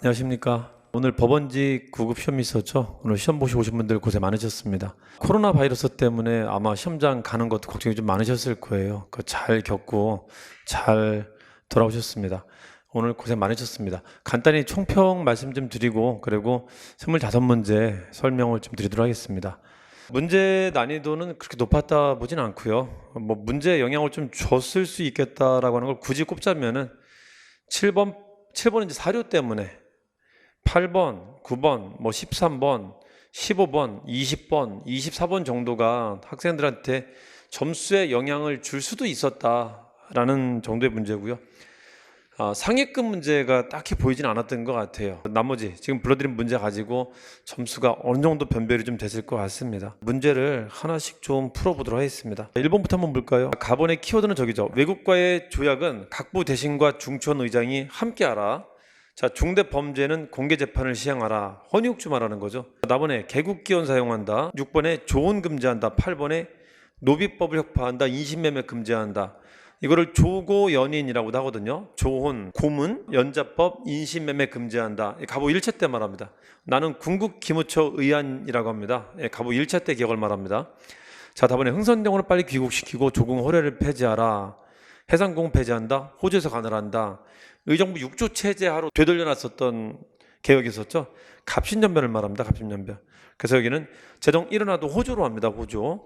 안녕하십니까. 오늘 법원직 9급 시험이 있었죠. 오늘 시험 보시고 오신 분들 고생 많으셨습니다. 코로나 바이러스 때문에 아마 시험장 가는 것도 걱정이 좀 많으셨을 거예요. 그거 잘 겪고 잘 돌아오셨습니다. 오늘 고생 많으셨습니다. 간단히 총평 말씀 좀 드리고 그리고 25문제 설명을 좀 드리도록 하겠습니다. 문제 난이도는 그렇게 높았다 보진 않고요. 뭐 문제에 영향을 좀 줬을 수 있겠다라고 하는 걸 굳이 꼽자면은 7번은 이제 사료 때문에 8번, 9번, 뭐 13번, 15번, 20번, 24번 정도가 학생들한테 점수에 영향을 줄 수도 있었다라는 정도의 문제고요. 상위급 문제가 딱히 보이진 않았던 것 같아요. 나머지 지금 불러드린 문제 가지고 점수가 어느 정도 변별이 좀 됐을 것 같습니다. 문제를 하나씩 좀 풀어보도록 하겠습니다. 1번부터 한번 볼까요? 가번의 키워드는 저기죠. 외국과의 조약은 각부 대신과 중천 의장이 함께하라. 자, 중대 범죄는 공개 재판을 시행하라. 헌의육주 말하는 거죠. 4번에 개국기원 사용한다. 6번에 조언 금지한다. 8번에 노비법을 혁파한다. 인신매매 금지한다. 이거를 조고연인이라고도 하거든요. 조혼, 고문, 연자법, 인신매매 금지한다. 가보 1차 때 말합니다. 나는 궁극기무처 의안이라고 합니다. 가보 1차 때 기억을 말합니다. 자, 다번에 흥선대원을 빨리 귀국시키고 조공 호례를 폐지하라. 해상공 폐지한다. 호주에서 가늘한다. 의정부 6조 체제하로 되돌려놨었던 개혁이 있었죠. 갑신전변을 말합니다. 갑신전변. 그래서 여기는 제정 일어나도 호주로 합니다. 호주.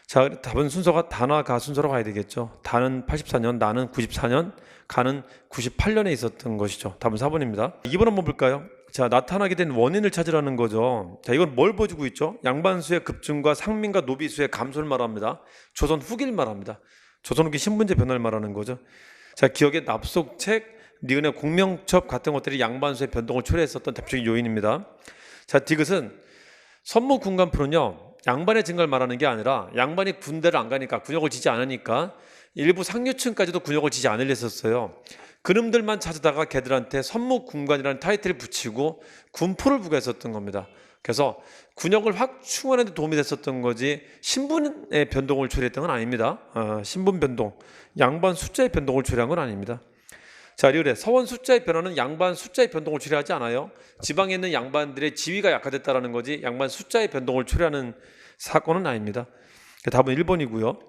자, 답은 순서가 다나 가 순서로 가야 되겠죠. 다는 84년, 나는 94년, 가는 98년에 있었던 것이죠. 답은 4번입니다. 2번 한번 볼까요? 자, 나타나게 된 원인을 찾으라는 거죠. 자, 이건 뭘 보여주고 있죠? 양반수의 급증과 상민과 노비수의 감소를 말합니다. 조선 후기를 말합니다. 조선 후기 신분제 변화를 말하는 거죠. 자, 기억의 납속책, 니은의 공명첩 같은 것들이 양반수의 변동을 초래했었던 대표적인 요인입니다. 자, 디귿은 선무군관표는요. 양반의 증가를 말하는 게 아니라 양반이 군대를 안 가니까 군역을 지지 않으니까 일부 상류층까지도 군역을 지지 않으려 했었어요. 그놈들만 찾아다가 걔들한테 선무군관이라는 타이틀을 붙이고 군포를 부과했었던 겁니다. 그래서 군역을 확충하는 데 도움이 됐었던 거지 신분의 변동을 초래했던 건 아닙니다. 신분 변동, 양반 숫자의 변동을 초래한 건 아닙니다. 자, 그래 서원 숫자의 변화는 양반 숫자의 변동을 초래하지 않아요. 지방에 있는 양반들의 지위가 약화됐다는 거지 양반 숫자의 변동을 초래하는 사건은 아닙니다. 답은 1번이고요.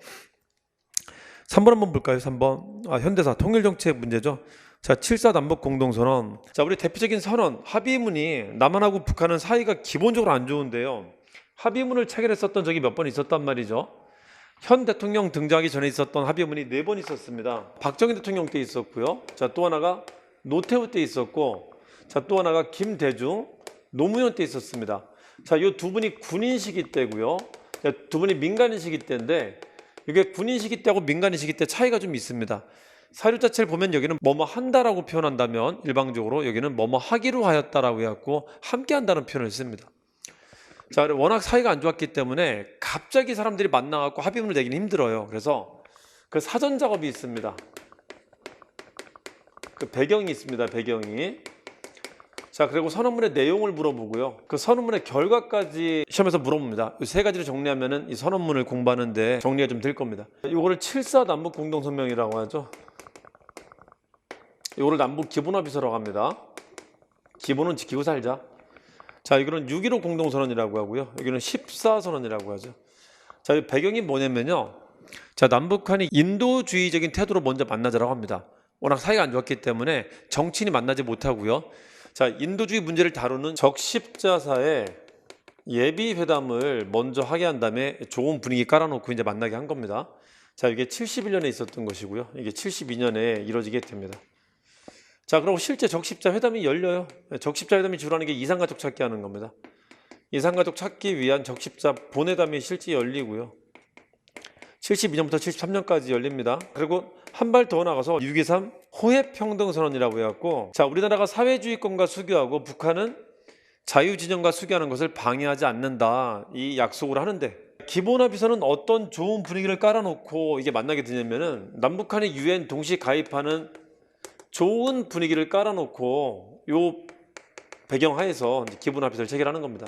3번 한번 볼까요? 3번. 현대사 통일정책 문제죠. 자, 7.4 남북 공동선언. 자, 우리 대표적인 선언 합의문이 남한하고 북한은 사이가 기본적으로 안 좋은데요. 합의문을 체결했었던 적이 몇 번 있었단 말이죠. 현 대통령 등장하기 전에 있었던 합의문이 4번 있었습니다. 박정희 대통령 때 있었고요. 자, 또 하나가 노태우 때 있었고, 자, 또 하나가 김대중, 노무현 때 있었습니다. 자, 이 두 분이 군인 시기 때고요. 자, 두 분이 민간인 시기 때인데 이게 군인 시기 때하고 민간인 시기 때 차이가 좀 있습니다. 사료 자체를 보면 여기는 뭐뭐 한다라고 표현한다면 일방적으로 여기는 뭐뭐 하기로 하였다라고 해갖고 함께 한다는 표현을 씁니다. 자, 워낙 사이가 안 좋았기 때문에 갑자기 사람들이 만나갖고 합의문을 내기는 힘들어요. 그래서 그 사전 작업이 있습니다. 그 배경이 있습니다. 배경이. 자, 그리고 선언문의 내용을 물어보고요. 그 선언문의 결과까지 시험에서 물어봅니다. 이 세 가지를 정리하면은 이 선언문을 공부하는데 정리가 좀 될 겁니다. 이거를 7.4 남북 공동선명이라고 하죠. 이거를 남북 기본합의서라고 합니다. 기본은 지키고 살자. 자, 이거는 6.15 공동선언이라고 하고요. 여기는 14선언이라고 하죠. 자, 이 배경이 뭐냐면요. 자, 남북한이 인도주의적인 태도로 먼저 만나자라고 합니다. 워낙 사이가 안 좋았기 때문에 정치인이 만나지 못하고요. 자, 인도주의 문제를 다루는 적십자사의 예비회담을 먼저 하게 한 다음에 좋은 분위기 깔아놓고 이제 만나게 한 겁니다. 자, 이게 71년에 있었던 것이고요. 이게 72년에 이루어지게 됩니다. 자, 그럼 실제 적십자 회담이 열려요. 적십자 회담이 주로 하는 게 이산가족 찾기 하는 겁니다. 이산가족 찾기 위한 적십자 본회담이 실제 열리고요. 72년부터 73년까지 열립니다. 그리고 한 발 더 나가서 6.23 호혜평등선언이라고 해갖고, 자, 우리나라가 사회주의권과 수교하고 북한은 자유진영과 수교하는 것을 방해하지 않는다, 이 약속을 하는데, 기본합의서는 어떤 좋은 분위기를 깔아놓고 이게 만나게 되냐면은 남북한이 유엔 동시 가입하는 좋은 분위기를 깔아놓고 요 배경하에서 기본합의서를 체결하는 겁니다.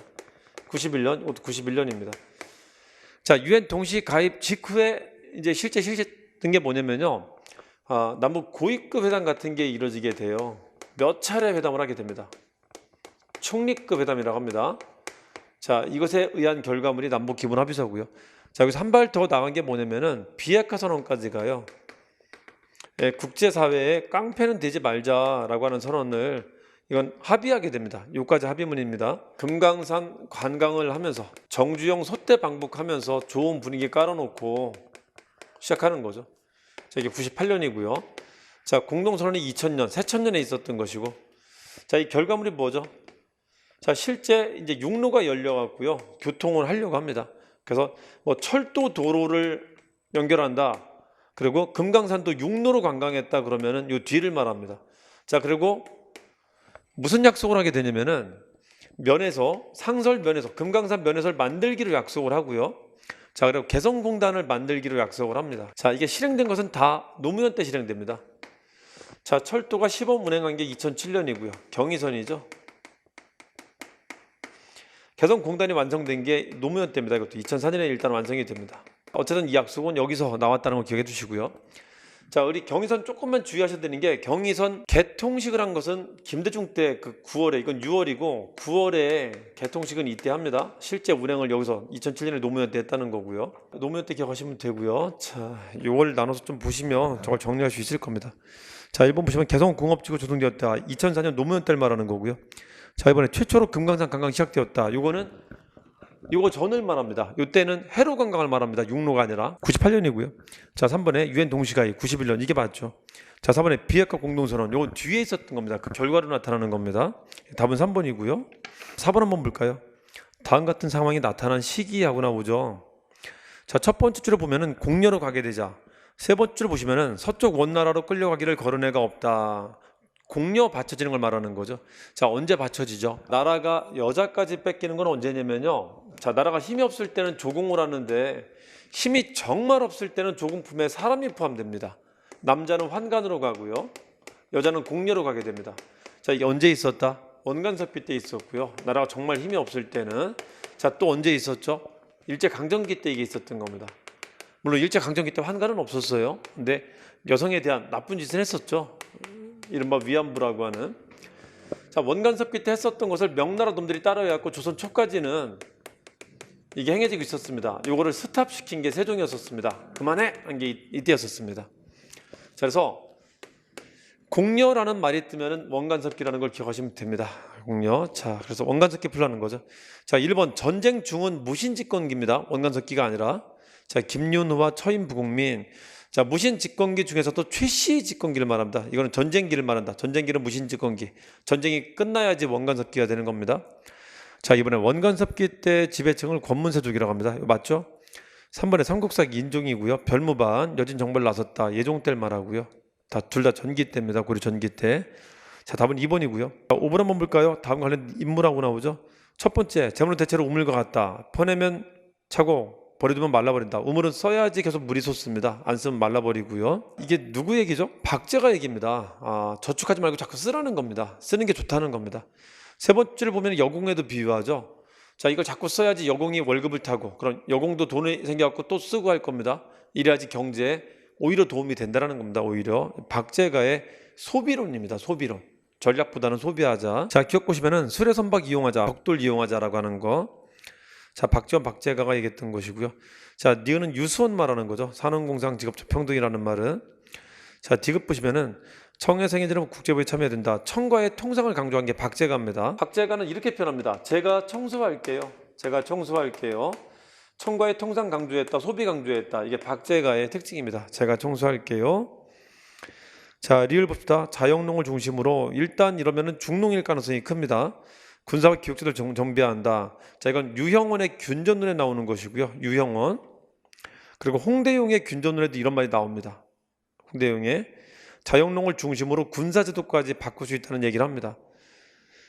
91년, 이것도 91년입니다. 자, 유엔 동시 가입 직후에 이제 실제 된 게 뭐냐면요. 남북 고위급 회담 같은 게 이루어지게 돼요. 몇 차례 회담을 하게 됩니다. 총리급 회담이라고 합니다. 자, 이것에 의한 결과물이 남북 기본 합의서고요. 자, 여기서 한 발 더 나간 게 뭐냐면은 비핵화 선언까지 가요. 예, 국제사회에 깡패는 되지 말자라고 하는 선언을 이건 합의하게 됩니다. 여기까지 합의문입니다. 금강산 관광을 하면서 정주영 소떼 방북하면서 좋은 분위기 깔아놓고 시작하는 거죠. 자, 이게 98년이고요. 자, 공동선언이 2000년, 새천년에 있었던 것이고, 자, 이 결과물이 뭐죠? 자, 실제 이제 육로가 열려갖고요, 교통을 하려고 합니다. 그래서 뭐 철도 도로를 연결한다. 그리고 금강산도 육로로 관광했다 그러면은 요 뒤를 말합니다. 자, 그리고 무슨 약속을 하게 되냐면은 면에서 상설 면에서 금강산 면에서를 만들기로 약속을 하고요. 자, 그리고 개성공단을 만들기로 약속을 합니다. 자, 이게 실행된 것은 다 노무현 때 실행됩니다. 자, 철도가 시범 운행한 게 2007년이고요. 경의선이죠. 개성공단이 완성된 게 노무현 때입니다. 이것도 2004년에 일단 완성이 됩니다. 어쨌든 이 약속은 여기서 나왔다는 걸 기억해 주시고요. 자, 우리 경의선 조금만 주의하셔야 되는 게, 경의선 개통식을 한 것은 김대중 때 그 9월에, 이건 6월이고 9월에 개통식은 이때 합니다. 실제 운행을 여기서 2007년에 노무현 때 했다는 거고요. 노무현 때 기억하시면 되고요. 자, 이걸 나눠서 좀 보시면 저걸 정리할 수 있을 겁니다. 자, 1번 보시면 개성공업지구 조성되었다. 2004년 노무현 때를 말하는 거고요. 자, 이번에 최초로 금강산 관광 시작되었다. 요거 전을 말합니다. 요때는 해로 관광을 말합니다. 육로가 아니라. 98년이고요. 자, 3번에 유엔 동시가입 91년, 이게 맞죠. 자, 4번에 비핵화 공동선언, 요거 뒤에 있었던 겁니다. 그 결과로 나타나는 겁니다. 답은 3번이고요. 4번 한번 볼까요? 다음 같은 상황이 나타난 시기하고 나오죠. 자, 첫 번째 줄을 보면은 공려로 가게 되자. 세 번째 줄을 보시면은 서쪽 원나라로 끌려가기를 거른 애가 없다. 공려 받쳐지는 걸 말하는 거죠. 자, 언제 받쳐지죠? 나라가 여자까지 뺏기는 건 언제냐면요. 자, 나라가 힘이 없을 때는 조공을 하는데 힘이 정말 없을 때는 조공품에 사람이 포함됩니다. 남자는 환관으로 가고요. 여자는 공려로 가게 됩니다. 자, 이게 언제 있었다? 원간섭기 때 있었고요. 나라가 정말 힘이 없을 때는, 자, 또 언제 있었죠? 일제강점기 때 이게 있었던 겁니다. 물론 일제강점기 때 환관은 없었어요. 근데 여성에 대한 나쁜 짓을 했었죠. 이른바 위안부라고 하는. 자, 원간섭기 때 했었던 것을 명나라 놈들이 따라해갖고 조선 초까지는 이게 행해지고 있었습니다. 요거를 스탑시킨 게 세종이었었습니다. 그만해! 한 게 이때였었습니다. 자, 그래서 공려라는 말이 뜨면은 원간섭기라는 걸 기억하시면 됩니다. 공려. 자, 그래서 원간섭기 풀라는 거죠. 자, 1번 전쟁 중은 무신집권기입니다. 원간섭기가 아니라. 자, 김윤후와 처인부국민. 자, 무신집권기 중에서도 최씨 집권기를 말합니다. 이거는 전쟁기를 말한다. 전쟁기는 무신집권기. 전쟁이 끝나야지 원간섭기가 되는 겁니다. 자, 이번에 원간섭기 때 지배층을 권문세족이라고 합니다. 이거 맞죠? 3번에 삼국사기 인종이고요. 별무반, 여진 정벌 나섰다. 예종 때를 말하고요. 둘 다 전기 때입니다. 고려 전기 때. 자, 답은 2번이고요. 5번 한번 볼까요? 다음 관련 인물하고 나오죠. 첫 번째, 재물은 대체로 우물과 같다. 퍼내면 차고 버려두면 말라버린다. 우물은 써야지 계속 물이 솟습니다. 안 쓰면 말라버리고요. 이게 누구 얘기죠? 박제가 얘기입니다. 저축하지 말고 자꾸 쓰라는 겁니다. 쓰는 게 좋다는 겁니다. 세 번째를 보면 여공에도 비유하죠. 자, 이걸 자꾸 써야지 여공이 월급을 타고, 그런 여공도 돈이 생겨갖고 또 쓰고 할 겁니다. 이래야지 경제에 오히려 도움이 된다는 겁니다. 오히려 박제가의 소비론입니다. 소비론. 전략보다는 소비하자. 자, 기억 보시면은 수레 선박 이용하자, 벽돌 이용하자라고 하는 거. 자, 박지원 박제가가 얘기했던 것이고요. 자, 니은은 유수원 말하는 거죠. 산업공상 직업적 평등이라는 말은. 자, 디귿 보시면은 청해생애들은 국제부에 참여해야 된다. 청과의 통상을 강조한 게 박제가입니다. 박제가는 이렇게 표현합니다. 제가 청소할게요. 제가 청소할게요. 청과의 통상 강조했다. 소비 강조했다. 이게 박제가의 특징입니다. 제가 청소할게요. 자, 리을 봅시다. 자영농을 중심으로 일단 이러면은 중농일 가능성이 큽니다. 군사와 기억제도를 정비한다. 자, 이건 유형원의 균전론에 나오는 것이고요. 유형원. 그리고 홍대용의 균전론에도 이런 말이 나옵니다. 홍대용의 자영농을 중심으로 군사제도까지 바꿀 수 있다는 얘기를 합니다.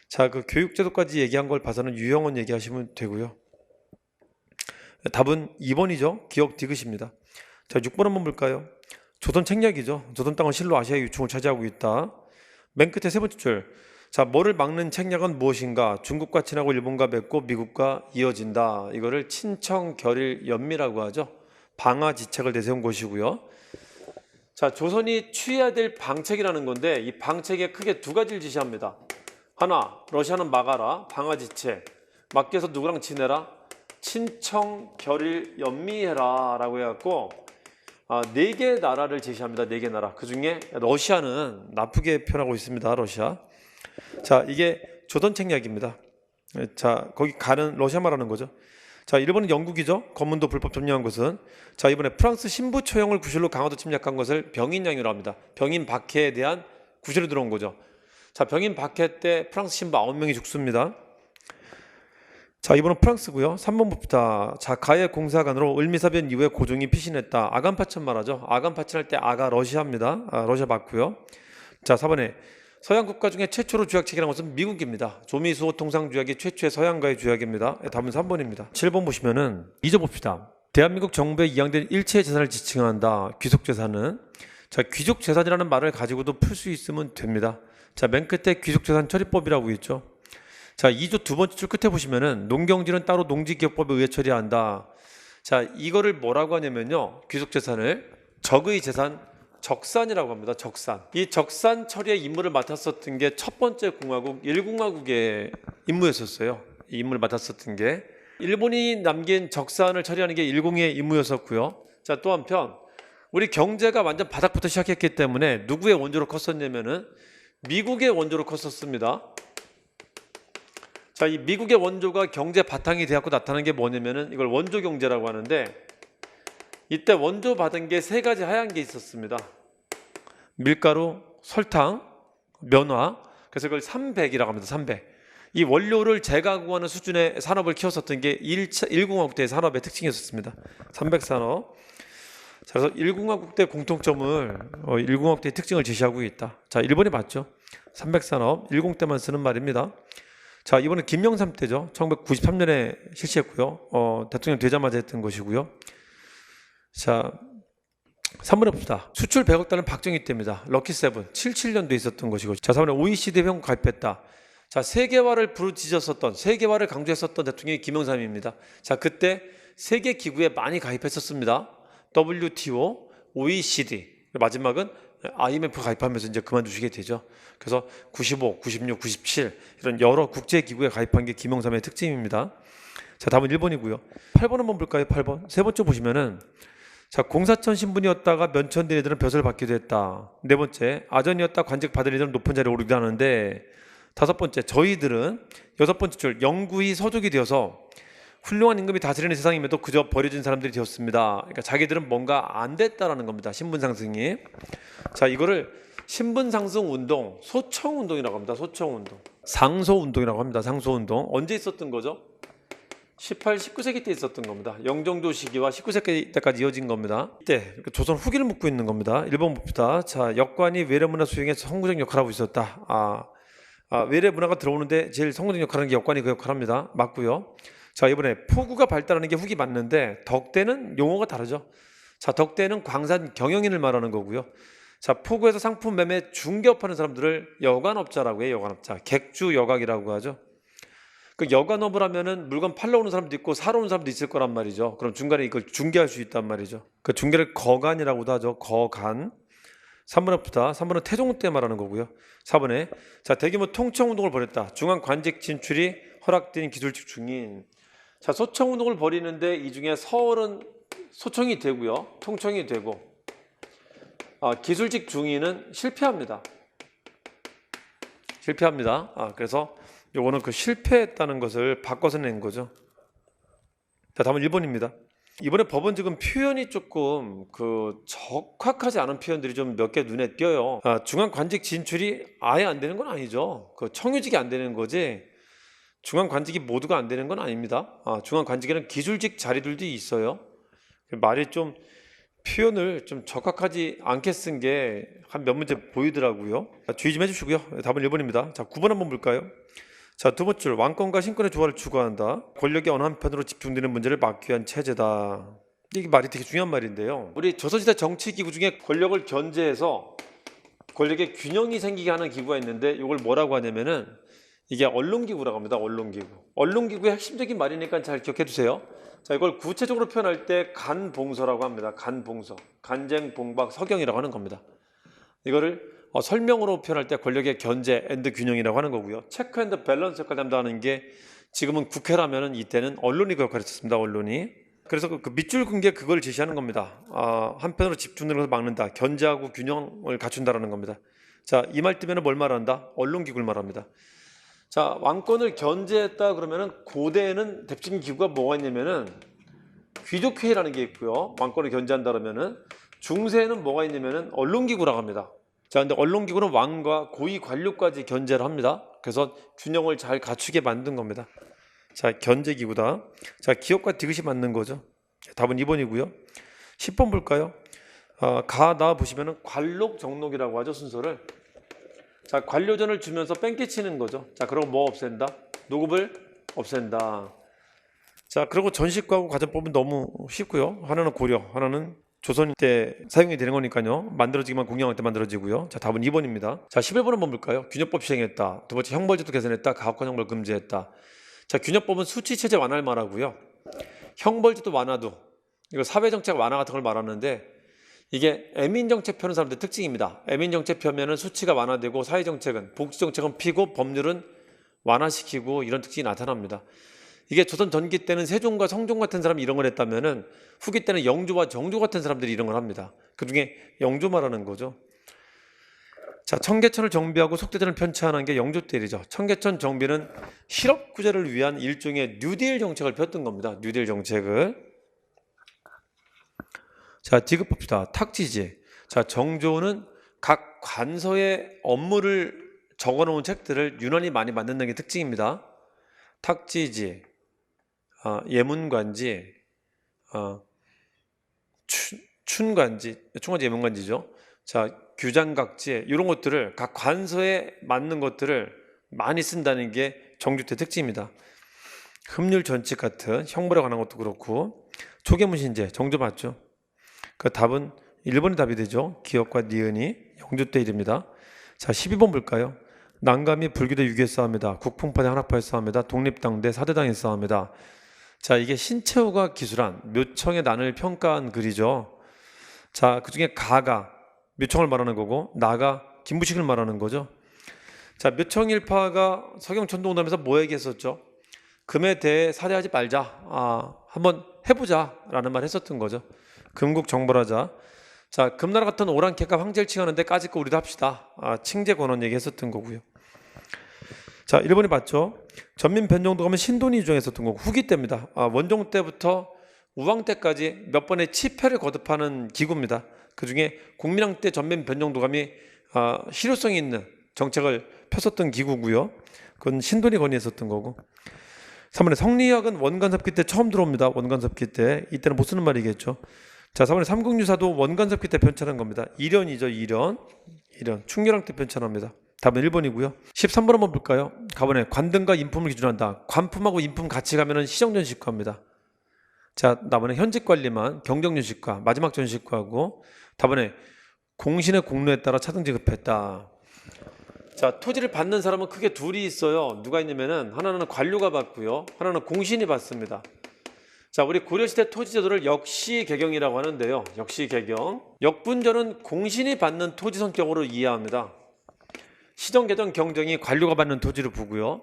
자, 그 교육제도까지 얘기한 걸 봐서는 유형원 얘기하시면 되고요. 답은 2번이죠. 기억 디귿입니다. 자, 6번 한번 볼까요? 조선 책략이죠. 조선 땅은 실로 아시아의 유충을 차지하고 있다. 맨 끝에 세 번째 줄. 자, 뭐를 막는 책략은 무엇인가? 중국과 친하고 일본과 맺고 미국과 이어진다. 이거를 친청 결일 연미라고 하죠. 방화지책을 내세운 것이고요. 자, 조선이 취해야 될 방책이라는 건데 이 방책에 크게 두 가지를 지시합니다. 하나, 러시아는 막아라. 방아지체. 맡겨서 누구랑 지내라? 친청, 결일, 연미해라 라고 해갖고 4개 나라를 제시합니다. 4개 나라. 그 중에 러시아는 나쁘게 표현하고 있습니다. 러시아. 자, 이게 조던 책략입니다. 자, 거기 가는 러시아 말하는 거죠. 자, 일본은 영국이죠. 검문도 불법 점령한 것은. 자, 이번에 프랑스 신부 처형을 구실로 강화도 침략한 것을 병인양요로 합니다. 병인 박해에 대한 구실로 들어온 거죠. 자, 병인 박해 때 프랑스 신부 9명이 죽습니다. 자, 이번은 프랑스고요. 3번 봅시다. 자, 가해 공사관으로 을미사변 이후에 고종이 피신했다. 아간파천 말하죠. 아간파천할 때 아가 러시아입니다. 러시아 맞고요. 자, 4번에 서양 국가 중에 최초로 조약체결한 것은 미국입니다. 조미수호 통상조약이 최초의 서양과의 조약입니다. 답은 3번입니다. 7번 보시면은 잊어봅시다. 대한민국 정부에 이양된 일체의 재산을 지칭한다. 귀속재산은. 자, 귀속재산이라는 말을 가지고도 풀 수 있으면 됩니다. 자, 맨 끝에 귀속재산 처리법이라고 있죠. 자, 2조 두 번째 줄 끝에 보시면은 농경지는 따로 농지기업법에 의해 처리한다. 자, 이거를 뭐라고 하냐면요. 귀속재산을 적의 재산, 적산이라고 합니다. 적산. 이 적산 처리의 임무를 맡았었던 게 첫 번째 공화국 1공화국의 임무였었어요. 이 임무를 맡았었던 게 일본이 남긴 적산을 처리하는 게 1공의 임무였었고요. 자, 또 한편 우리 경제가 완전 바닥부터 시작했기 때문에 누구의 원조로 컸었냐면은 미국의 원조로 컸었습니다. 자, 이 미국의 원조가 경제 바탕이 되었고 나타난 게 뭐냐면은 이걸 원조 경제라고 하는데, 이때 원조 받은 게 3가지 하얀 게 있었습니다. 밀가루, 설탕, 면화. 그래서 이걸 300이라고 합니다. 300. 이 원료를 재가공하는 수준의 산업을 키웠었던 게 1공화국 때 산업의 특징이었습니다. 300산업. 자, 그래서 1공화국 때 공통점을 1공화국 때의 특징을 제시하고 있다. 자, 일본이 맞죠. 300산업 10 때만 쓰는 말입니다. 자, 이번엔 김영삼 때죠. 1993년에 실시했고요. 대통령 되자마자 했던 것이고요. 자, 3번에 봅시다. 수출 100억 달러는 박정희 때입니다. 럭키세븐 77년도에 있었던 것이고. 자, 3번에 OECD 회원 가입했다. 자, 세계화를 부르짖었었던, 세계화를 강조했었던 대통령이 김영삼입니다. 자, 그때 세계 기구에 많이 가입했었습니다. WTO, OECD, 마지막은 IMF 가입하면서 이제 그만두시게 되죠. 그래서 95, 96, 97 이런 여러 국제기구에 가입한 게 김영삼의 특징입니다. 자, 다음은 1번이고요. 8번 한번 볼까요? 8번. 세 번째 보시면은 자, 공사천 신분이었다가 면천된 애들은 벼슬을 받기도 했다. 네 번째, 아전이었다 관직 받은 애들은 높은 자리에 오르기도 하는데, 5번째, 저희들은 6번째 줄 영구히 서족이 되어서 훌륭한 임금이 다스리는 세상임에도 그저 버려진 사람들이 되었습니다. 그러니까 자기들은 뭔가 안 됐다라는 겁니다. 신분 상승이. 자, 이거를 신분 상승 운동, 소청 운동이라고 합니다. 소청 운동. 상소 운동이라고 합니다. 상소 운동. 언제 있었던 거죠? 18, 19세기 때 있었던 겁니다. 영종도 시기와 19세기 때까지 이어진 겁니다. 이때 조선 후기를 묻고 있는 겁니다. 1번 봅시다. 자, 역관이 외래문화 수행에서 선구적 역할을 하고 있었다. 외래문화가 들어오는데 제일 선구적 역할을 하는 게 역관이 그 역할을 합니다. 맞고요. 자, 이번에 포구가 발달하는 게 후기 맞는데 덕대는 용어가 다르죠. 자, 덕대는 광산 경영인을 말하는 거고요. 자, 포구에서 상품 매매 중개업하는 사람들을 여관업자라고 해요. 여관업자. 객주 여각이라고 하죠. 그 여관업을 하면은 물건 팔러 오는 사람도 있고 사러 오는 사람도 있을 거란 말이죠. 그럼 중간에 이걸 중개할 수 있단 말이죠. 그 중개를 거간이라고도 하죠. 거간. 3번에 부다. 3번은 태종 때 말하는 거고요. 4번에 자, 대규모 통청운동을 벌였다. 중앙 관직 진출이 허락된 기술직 중인. 자, 소청운동을 벌이는데 이 중에 서울은 소청이 되고요. 통청이 되고 기술직 중인은 실패합니다. 실패합니다. 그래서 요거는 그 실패했다는 것을 바꿔서 낸 거죠. 자, 다음은 1번입니다. 이번에 법원직은 표현이 조금 적확하지 않은 표현들이 좀 몇 개 눈에 띄어요. 중앙관직 진출이 아예 안 되는 건 아니죠. 그 청유직이 안 되는 거지 중앙관직이 모두가 안 되는 건 아닙니다. 중앙관직에는 기술직 자리들도 있어요. 말이 좀 표현을 좀 적확하지 않게 쓴 게 한 몇 문제 보이더라고요. 주의 좀 해주시고요. 답은 1번입니다. 자, 9번 한번 볼까요? 자, 두 번째 줄 왕권과 신권의 조화를 추구한다. 권력이 어느 한편으로 집중되는 문제를 막기 위한 체제다. 이게 말이 되게 중요한 말인데요. 우리 조선시대 정치기구 중에 권력을 견제해서 권력의 균형이 생기게 하는 기구가 있는데 이걸 뭐라고 하냐면은 이게 언론기구라고 합니다. 언론기구. 언론기구의 핵심적인 말이니까 잘 기억해 두세요. 자, 이걸 구체적으로 표현할 때 간봉서라고 합니다. 간봉서. 간쟁, 봉박, 서경이라고 하는 겁니다. 이거를 설명으로 표현할 때 권력의 견제 앤드 균형이라고 하는 거고요. 체크 앤드 밸런스 역할을 담당하는 게 지금은 국회라면은 이때는 언론이 그 역할을 했습니다. 언론이. 그래서 그 밑줄 긋게 그걸 제시하는 겁니다. 한편으로 집중되는 것을 막는다. 견제하고 균형을 갖춘다라는 겁니다. 자, 이 말 뜨면 뭘 말한다? 언론기구를 말합니다. 자, 왕권을 견제했다 그러면은 고대에는 대표적인 기구가 뭐가 있냐면은 귀족회의라는 게 있고요. 왕권을 견제한다 그러면은 중세에는 뭐가 있냐면은 언론기구라고 합니다. 자, 근데 언론기구는 왕과 고위 관료까지 견제를 합니다. 그래서 균형을 잘 갖추게 만든 겁니다. 자, 견제기구다. 자, 기업과 디귿이 맞는 거죠. 답은 2번이고요. 10번 볼까요? 나 보시면은 관록 정록이라고 하죠, 순서를. 자, 관료전을 주면서 뺑기치는 거죠. 자, 그럼 뭐 없앤다? 노급을 없앤다. 자, 그리고 전식과하고 가정법은 너무 쉽고요. 하나는 고려, 하나는 조선 때 사용이 되는 거니까요. 만들어지기만 공양할 때 만들어지고요. 자, 답은 2번입니다. 자, 11번은 뭐 볼까요? 균형법 시행했다. 두 번째 형벌제도 개선했다. 가혹한 형벌 금지했다. 자, 균형법은 수치체제 완화를 말하고요. 형벌제도 완화도 이거 사회정책 완화 같은 걸 말하는데 이게 애민정책 펴는 사람들 특징입니다. 애민정책 펴면은 수치가 완화되고 사회정책은 복지정책은 피고 법률은 완화시키고 이런 특징이 나타납니다. 이게 조선 전기 때는 세종과 성종 같은 사람이 이런 걸 했다면은 후기 때는 영조와 정조 같은 사람들이 이런 걸 합니다. 그 중에 영조 말하는 거죠. 자, 청계천을 정비하고 속대전을 편찬한 게 영조 때 일이죠. 청계천 정비는 실업 구제를 위한 일종의 뉴딜 정책을 폈던 겁니다. 뉴딜 정책을. 자, 디귿봅시다. 탁지지. 자, 정조는 각 관서의 업무를 적어놓은 책들을 유난히 많이 만드는 게 특징입니다. 탁지지, 예문관지, 춘관지, 춘관지 예문관지죠. 자, 규장각지 이런 것들을 각 관서에 맞는 것들을 많이 쓴다는 게 정조 때 특징입니다. 흡률 전칙 같은 형벌에 관한 것도 그렇고 초계문신제 정조 맞죠? 그 답은 1번이 답이 되죠. 기업과 니은이 영조 때 일입니다. 자, 12번 볼까요? 난감히 불교대 유교의 싸움이다. 국풍파대 한학파의 싸움이다. 독립당 대 사대당의 싸움이다. 자, 이게 신채호가 기술한 묘청의 난을 평가한 글이죠. 자, 그중에 가가 묘청을 말하는 거고 나가 김부식을 말하는 거죠. 자, 묘청일파가 서경천동담에서 뭐 얘기했었죠? 금에 대해 사대하지 말자. 한번 해보자 라는 말 했었던 거죠. 금국 정벌하자. 자, 금나라 같은 오랑캐가 황제를 칭하는데 까짓 거 우리도 합시다. 칭제 권원 얘기했었던 거고요. 자, 1번이 맞죠? 전민 변종도 가면 신돈이 유정했었던 거고 후기 때입니다. 원종 때부터 우왕 때까지 몇 번의 치패를 거듭하는 기구입니다. 그 중에 국민왕 때 전민 변종도감이 실효성이 있는 정책을 폈었던 기구고요. 그건 신돈이 건의했었던 거고. 3번에 성리학은 원간섭기 때 처음 들어옵니다. 원간섭기 때. 이때는 못 쓰는 말이겠죠. 자, 4번에 삼국유사도 원간섭기 때 편찬한 겁니다. 일연이죠. 일연. 충렬왕 때 편찬합니다. 답은 1번이고요. 13번 한번 볼까요? 가번에 관등과 인품을 기준한다. 관품하고 인품 같이 가면은 시정전식과입니다. 자, 나번에 현직관리만 경정전식과 마지막 전식과하고 답번에 공신의 공로에 따라 차등 지급했다. 자, 토지를 받는 사람은 크게 둘이 있어요. 누가 있냐면은 하나는 관료가 받고요. 하나는 공신이 받습니다. 자, 우리 고려시대 토지제도를 역시개경이라고 하는데요. 역시개경. 역분전은 공신이 받는 토지 성격으로 이해합니다. 시정개정 경정이 관료가 받는 토지를 보고요.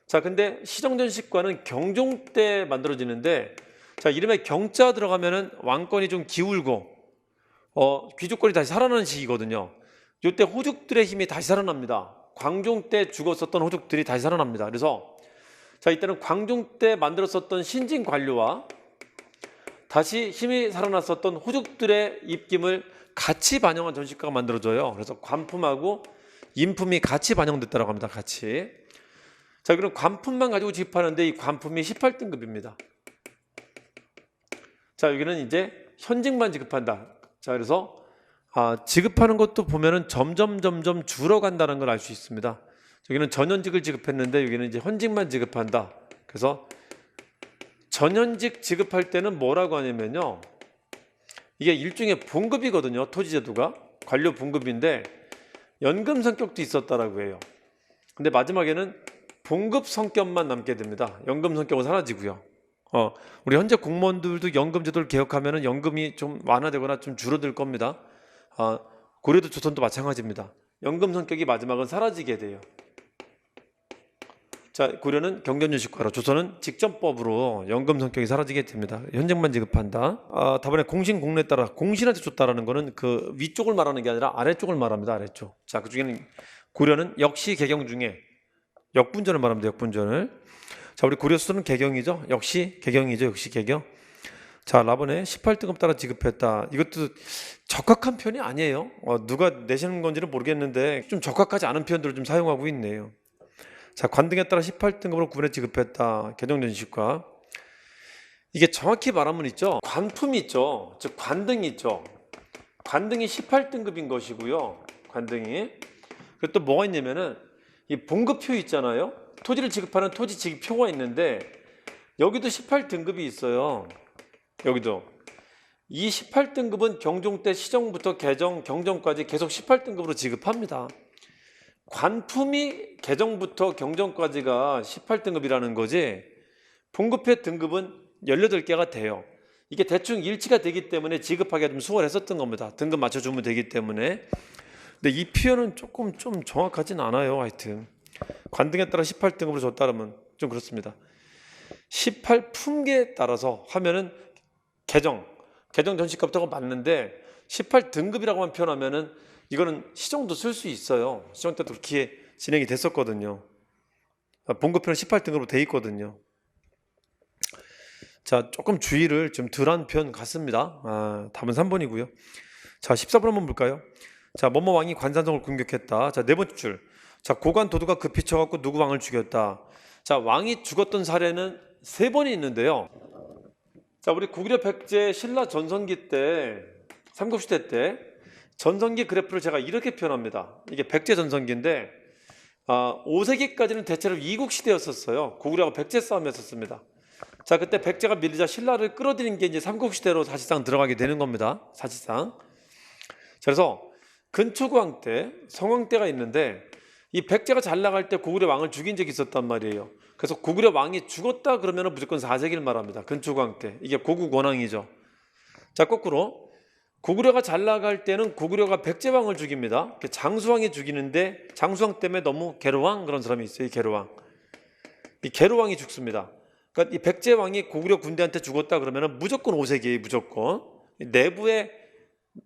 자, 근데 시정전식과는 경종 때 만들어지는데 자, 이름에 경자 들어가면은 왕권이 좀 기울고 귀족권이 다시 살아나는 시기거든요. 이때 호족들의 힘이 다시 살아납니다. 광종 때 죽었었던 호족들이 다시 살아납니다. 그래서 자, 이때는 광종 때 만들었었던 신진 관료와 다시 힘이 살아났었던 호족들의 입김을 같이 반영한 전식과가 만들어져요. 그래서 관품하고 인품이 같이 반영됐다고 합니다. 같이. 자, 그럼 관품만 가지고 지급하는데 이 관품이 18등급입니다. 자, 여기는 이제 현직만 지급한다. 자, 그래서 지급하는 것도 보면은 점점 줄어간다는 걸 알 수 있습니다. 여기는 전현직을 지급했는데 여기는 이제 현직만 지급한다. 그래서 전현직 지급할 때는 뭐라고 하냐면요. 이게 일종의 봉급이거든요. 토지제도가. 관료 봉급인데 연금 성격도 있었다라고 해요. 근데 마지막에는 봉급 성격만 남게 됩니다. 연금 성격은 사라지고요. 우리 현재 공무원들도 연금 제도를 개혁하면은 연금이 좀 완화되거나 좀 줄어들 겁니다. 고려도 조선도 마찬가지입니다. 연금 성격이 마지막은 사라지게 돼요. 자, 고려는 경전유식화로, 조선은 직전법으로 연금 성격이 사라지게 됩니다. 현금만 지급한다. 다번에 공신공로에 따라 공신한테 줬다라는 거는 그 위쪽을 말하는 게 아니라 아래쪽을 말합니다. 아래쪽. 자, 그 중에는 고려는 역시 개경 중에 역분전을 말합니다. 역분전을. 자, 우리 고려 수도는 개경이죠. 역시 개경이죠. 역시 개경. 자, 라본에 18등급 따라 지급했다. 이것도 적합한 표현이 아니에요. 누가 내시는 건지는 모르겠는데 좀 적합하지 않은 표현들을 좀 사용하고 있네요. 자, 관등에 따라 18등급으로 구분해 지급했다. 개정전식과. 이게 정확히 말하면 있죠. 관품이 있죠. 즉 관등이 있죠. 관등이 18등급인 것이고요. 관등이. 그리고 또 뭐가 있냐면은 이 봉급표 있잖아요. 토지를 지급하는 토지 지급표가 있는데 여기도 18등급이 있어요. 여기도. 이 18등급은 경종 때 시정부터 개정, 경정까지 계속 18등급으로 지급합니다. 관품이 개정부터 경정까지가 18등급이라는 거지 봉급회 등급은 18개가 돼요. 이게 대충 일치가 되기 때문에 지급하기가 좀 수월했었던 겁니다. 등급 맞춰주면 되기 때문에. 근데 이 표현은 조금 좀 정확하진 않아요. 하여튼 관등에 따라 18등급으로 줬다면 좀 그렇습니다. 18품계에 따라서 하면은 개정 전시값부터가 맞는데 18등급이라고만 표현하면은 이거는 시정도 쓸 수 있어요. 시정 때도 그렇게 진행이 됐었거든요. 봉급표는 18등급으로 돼 있거든요. 자, 조금 주의를 좀 덜한 편 같습니다. 답은 3번이고요. 자, 14번 한번 볼까요? 자, 뭐뭐 왕이 관산성을 공격했다. 자, 네 번째 줄. 자, 고관 도두가 급히 쳐갖고 누구 왕을 죽였다. 자, 왕이 죽었던 사례는 3번이 있는데요. 자, 우리 고구려 백제 신라 전성기 때, 삼국시대 때 전성기 그래프를 제가 이렇게 표현합니다. 이게 백제 전성기인데 5세기까지는 대체로 이국시대였었어요. 고구려가 백제 싸움이었었습니다. 자, 그때 백제가 밀리자 신라를 끌어들인 게 이제 삼국시대로 사실상 들어가게 되는 겁니다. 사실상. 그래서 근초고왕 때, 성왕 때가 있는데 이 백제가 잘 나갈 때 고구려 왕을 죽인 적이 있었단 말이에요. 그래서 고구려 왕이 죽었다 그러면 무조건 4세기를 말합니다. 근초고왕 때. 이게 고국 원왕이죠. 자, 거꾸로 고구려가 잘 나갈 때는 고구려가 백제왕을 죽입니다. 장수왕이 죽이는데 장수왕 때문에 너무 계로왕 그런 사람이 있어요. 이 계로왕. 이 계로왕이 죽습니다. 그러니까 이 백제왕이 고구려 군대한테 죽었다 그러면 무조건 5세기예요. 무조건. 내부의